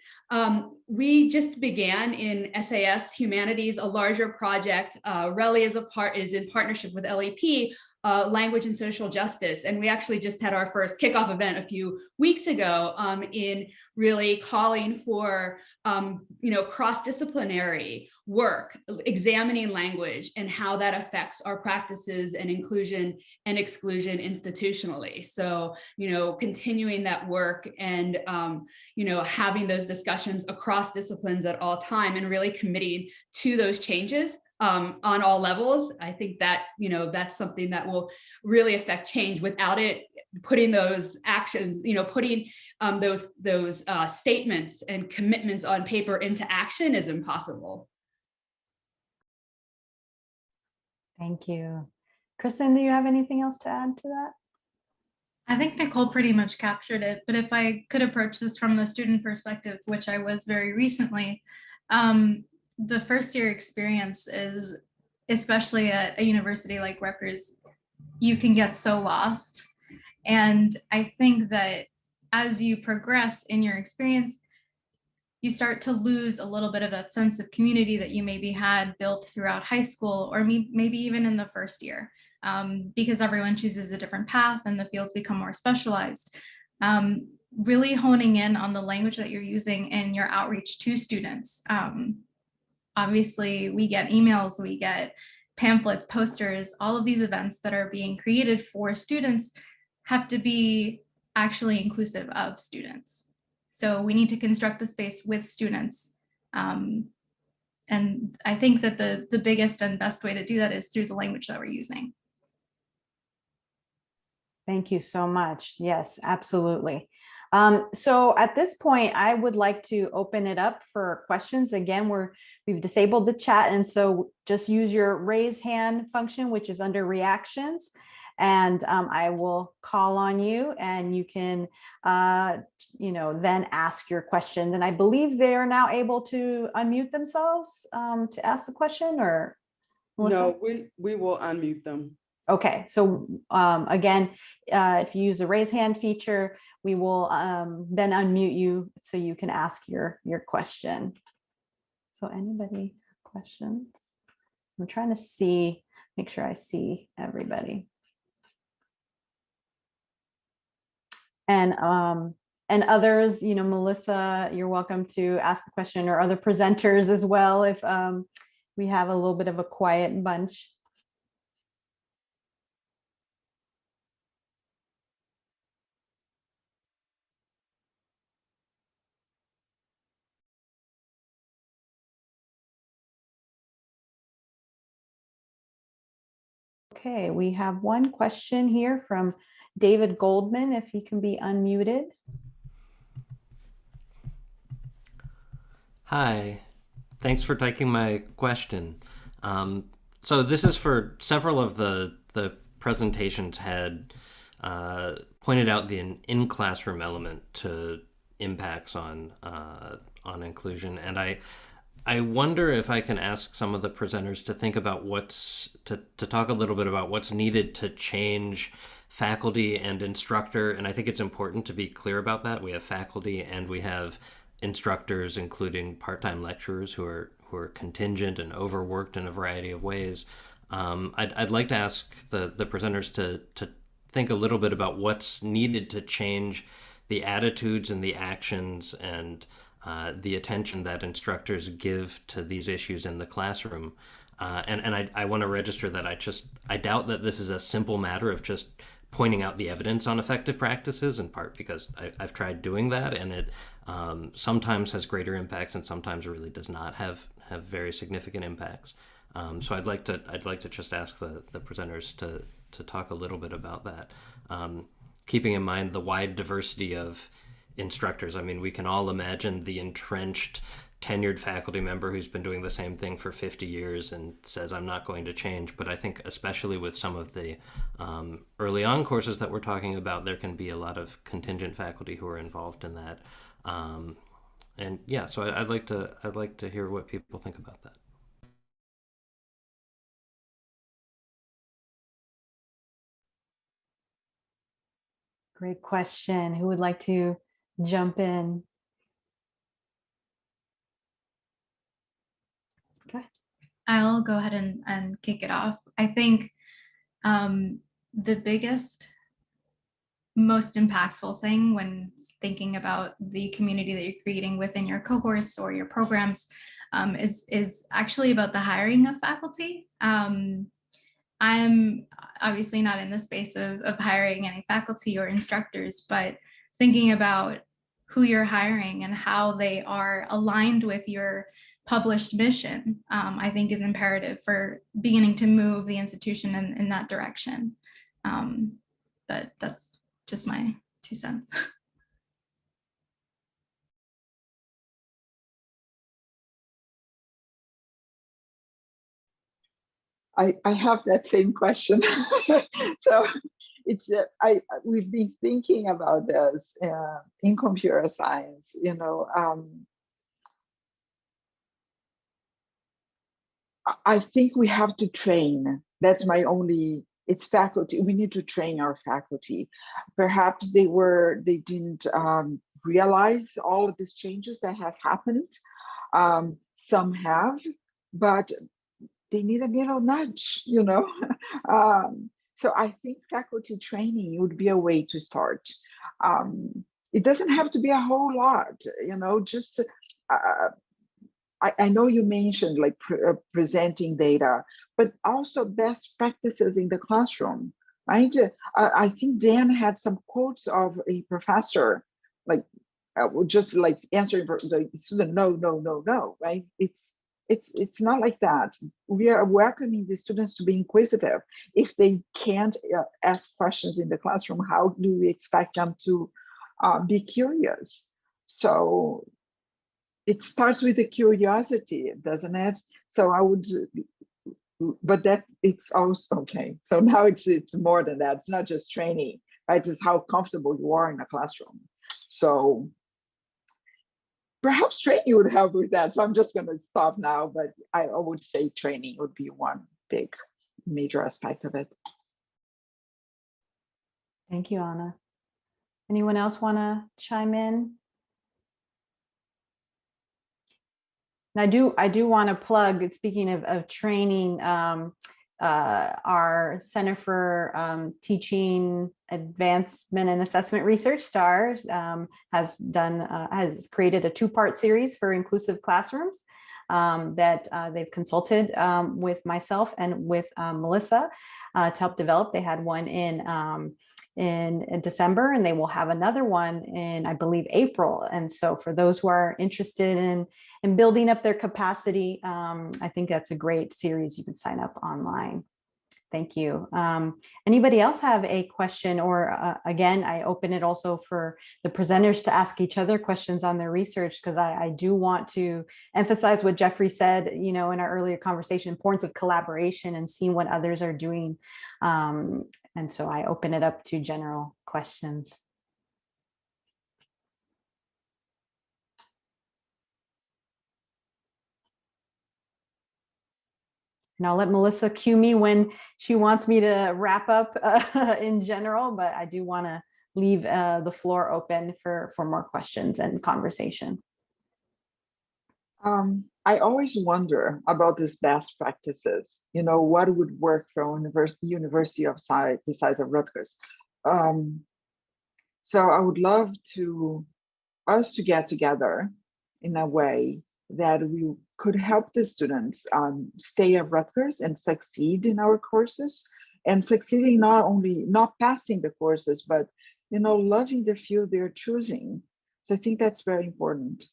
we just began in SAS Humanities a larger project. Relly is in partnership with LEP. Language and social justice. And we actually just had our first kickoff event a few weeks ago in really calling for cross-disciplinary work, examining language and how that affects our practices and inclusion and exclusion institutionally. So, continuing that work and, having those discussions across disciplines at all time and really committing to those changes on all levels. I think that, that's something that will really affect change. Without it, putting those actions, putting those statements and commitments on paper into action is impossible. Thank you. Kristen, do you have anything else to add to that? I think Nicole pretty much captured it, but if I could approach this from the student perspective, which I was very recently, the first year experience is, especially at a university like Rutgers, you can get so lost. And I think that as you progress in your experience, you start to lose a little bit of that sense of community that you maybe had built throughout high school, or maybe even in the first year, because everyone chooses a different path and the fields become more specialized. Really honing in on the language that you're using in your outreach to students. Obviously, we get emails, we get pamphlets, posters, all of these events that are being created for students have to be actually inclusive of students. So we need to construct the space with students. And I think that the biggest and best way to do that is through the language that we're using. Thank you so much. Yes, absolutely. So at this point, I would like to open it up for questions. Again, we've disabled the chat, and so just use your raise hand function, which is under reactions, and I will call on you, and you can, then ask your question. And I believe they are now able to unmute themselves to ask the question, or Melissa? No, we will unmute them. Okay, so again, if you use the raise hand feature, we will then unmute you so you can ask your question. So anybody have questions? I'm trying to make sure I see everybody. And others, Melissa, you're welcome to ask a question, or other presenters as well if we have a little bit of a quiet bunch. Okay, we have one question here from David Goldman, if he can be unmuted. Hi, thanks for taking my question. So this is for several of the presentations had pointed out the in-classroom element to impacts on inclusion, and I wonder if I can ask some of the presenters to think about to talk a little bit about what's needed to change faculty and instructor. And I think it's important to be clear about that. We have faculty and we have instructors, including part-time lecturers who are contingent and overworked in a variety of ways. I'd like to ask the presenters to think a little bit about what's needed to change the attitudes and the actions and the attention that instructors give to these issues in the classroom. And I want to register that I doubt that this is a simple matter of just pointing out the evidence on effective practices, in part because I've tried doing that, and it sometimes has greater impacts and sometimes really does not have very significant impacts. So I'd like to just ask the presenters to talk a little bit about that, keeping in mind the wide diversity of instructors. I mean, we can all imagine the entrenched tenured faculty member who's been doing the same thing for 50 years and says, I'm not going to change. But I think especially with some of the early on courses that we're talking about, there can be a lot of contingent faculty who are involved in that. And yeah, so I'd like to hear what people think about that. Great question. Who would like to jump in? Okay. I'll go ahead and kick it off. I think the biggest, most impactful thing when thinking about the community that you're creating within your cohorts or your programs is actually about the hiring of faculty. I'm obviously not in the space of hiring any faculty or instructors, but thinking about who you're hiring and how they are aligned with your published mission, I think is imperative for beginning to move the institution in that direction. But that's just my 2 cents. I have that same question. So it's we've been thinking about this in computer science. I think we have to train. That's my only. It's faculty. We need to train our faculty. Perhaps they didn't realize all of these changes that has happened. Some have, but they need a little nudge, So I think faculty training would be a way to start. It doesn't have to be a whole lot, just, I know you mentioned like presenting data, but also best practices in the classroom, right? I think Dan had some quotes of a professor, like just like answering the student, no, right? It's not like that. We are welcoming the students to be inquisitive. If they can't ask questions in the classroom, how do we expect them to be curious? So it starts with the curiosity, doesn't it? So I would, but that it's also okay. So now it's more than that. It's not just training, right? It's how comfortable you are in a classroom. So perhaps training would help with that. So I'm just going to stop now, but I would say training would be one big major aspect of it. Thank you, Anna. Anyone else want to chime in? And I do want to plug, speaking of training, our Center for Teaching Advancement and Assessment Research, STAR, has created a 2-part series for inclusive classrooms that they've consulted with myself and with Melissa to help develop. They had one in December, and they will have another one in, I believe, April. And so for those who are interested in building up their capacity, I think that's a great series. You can sign up online. Thank you. Anybody else have a question? Or again, I open it also for the presenters to ask each other questions on their research, because I do want to emphasize what Jeffrey said, in our earlier conversation, importance of collaboration and seeing what others are doing. And so I open it up to general questions. And I'll let Melissa cue me when she wants me to wrap up in general, but I do want to leave the floor open for more questions and conversation. I always wonder about these best practices. What would work for a university of the size of Rutgers? So I would love us to get together in a way that we could help the students stay at Rutgers and succeed in our courses, and succeeding not passing the courses, but loving the field they're choosing. So I think that's very important.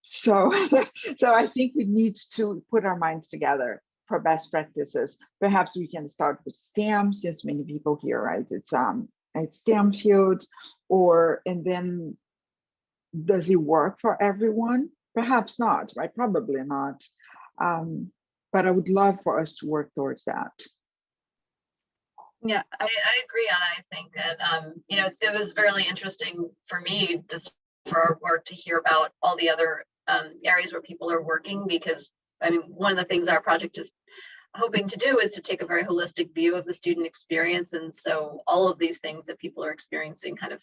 So I think we need to put our minds together for best practices. Perhaps we can start with STEM, since many people here, right? It's a STEM field, and then does it work for everyone? Perhaps not, right? Probably not. But I would love for us to work towards that. Yeah, I agree on. I think that you know, it was very interesting for me just for our work to hear about all the other areas where people are working, because I mean, one of the things our project is hoping to do is to take a very holistic view of the student experience, and so all of these things that people are experiencing kind of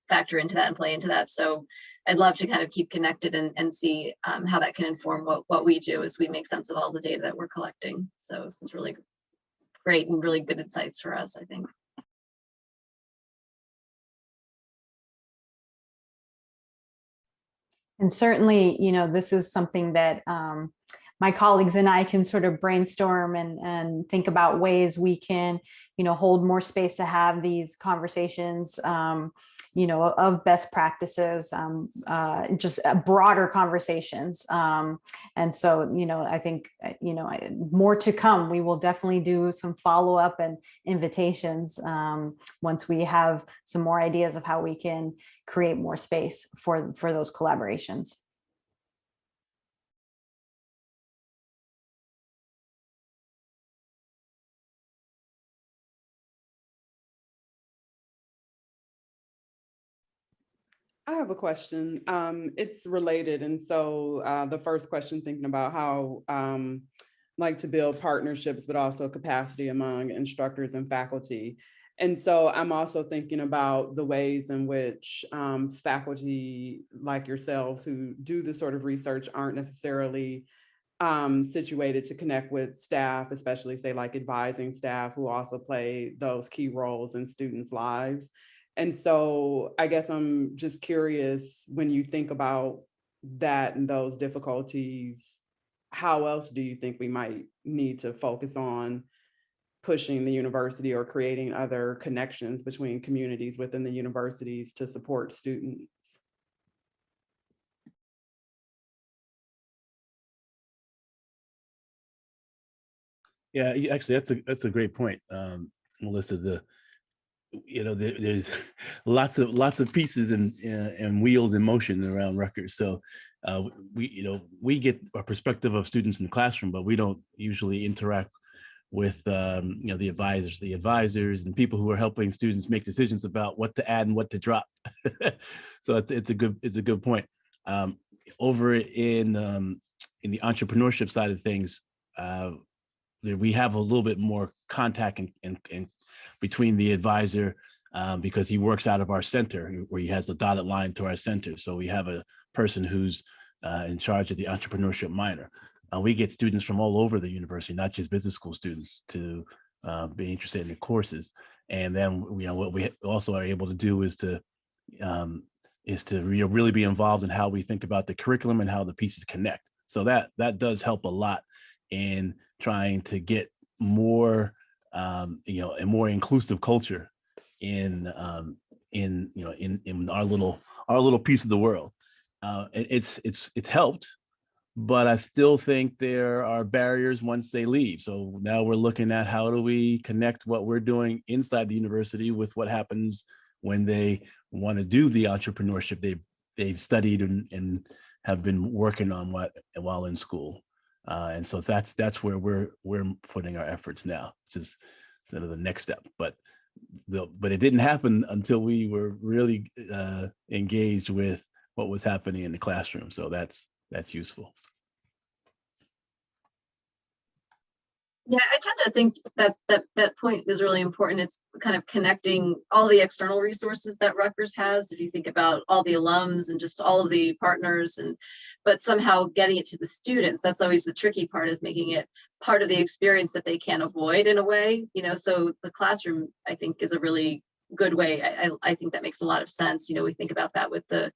factor into that and play into that. So I'd love to kind of keep connected and see how that can inform what we do as we make sense of all the data that we're collecting. So this is really great and really good insights for us, I think. And certainly, you know, this is something that my colleagues and I can sort of brainstorm and think about ways we can, you know, hold more space to have these conversations, you know, of best practices, just broader conversations. And so, you know, I think, you know, more to come. We will definitely do some follow-up and invitations once we have some more ideas of how we can create more space for those collaborations. I have a question. It's related. And so the first question, thinking about how like to build partnerships, but also capacity among instructors and faculty. And so I'm also thinking about the ways in which faculty like yourselves who do this sort of research aren't necessarily situated to connect with staff, especially say like advising staff who also play those key roles in students' lives. And so I guess I'm just curious, when you think about that and those difficulties, how else do you think we might need to focus on pushing the university or creating other connections between communities within the universities to support students? Yeah, actually, that's a great point, Melissa. You know, there's lots of pieces and wheels in motion around Rutgers. So we get a perspective of students in the classroom, but we don't usually interact with the advisors and people who are helping students make decisions about what to add and what to drop. So it's a good point. Over in the entrepreneurship side of things, we have a little bit more contact and between the advisor, because he works out of our center where he has the dotted line to our center. So we have a person who's in charge of the entrepreneurship minor. We get students from all over the university, not just business school students, to be interested in the courses. And then what we also are able to do is to really be involved in how we think about the curriculum and how the pieces connect. So that does help a lot in trying to get more a more inclusive culture in our little piece of the world. It's helped, but I still think there are barriers once they leave. So now we're looking at how do we connect what we're doing inside the university with what happens when they want to do the entrepreneurship they've studied and have been working on while in school. And so that's where we're putting our efforts now, which is sort of the next step. But it didn't happen until we were really engaged with what was happening in the classroom. So that's useful. Yeah, I tend to think that point is really important. It's kind of connecting all the external resources that Rutgers has. If you think about all the alums and just all of the partners, but somehow getting it to the students, that's always the tricky part, is making it part of the experience that they can't avoid in a way. You know, so the classroom, I think, is a really good way. I think that makes a lot of sense. You know, we think about that with the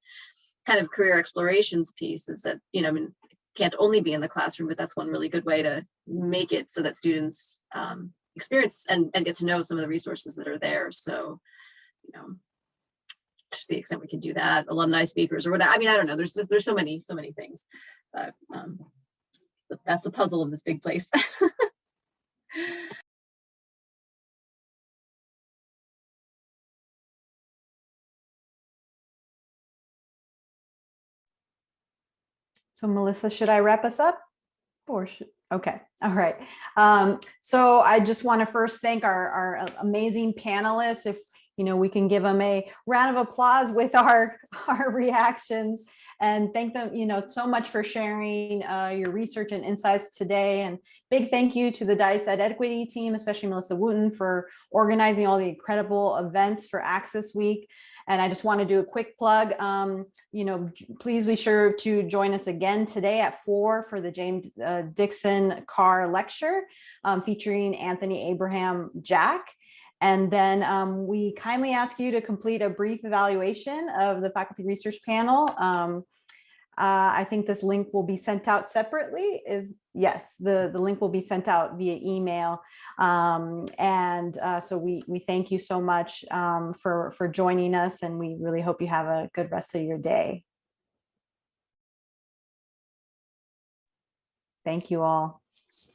kind of career explorations piece, is that, you know, I mean, can't only be in the classroom, but that's one really good way to make it so that students experience and get to know some of the resources that are there. So, you know, to the extent we can do that, alumni speakers or whatever. I mean, I don't know. There's so many things. But that's the puzzle of this big place. So Melissa, should I wrap us up? Or should, okay, all right. So I just want to first thank our amazing panelists. If we can give them a round of applause with our reactions, and thank them so much for sharing your research and insights today. And big thank you to the Dice at Equity team, especially Melissa Wooten, for organizing all the incredible events for Access Week. And I just want to do a quick plug. Please be sure to join us again today at 4 for the James Dixon Carr lecture featuring Anthony Abraham Jack. And then we kindly ask you to complete a brief evaluation of the faculty research panel. I think this link will be sent out separately. Yes, the link will be sent out via email. So we thank you so much for joining us, and we really hope you have a good rest of your day. Thank you all.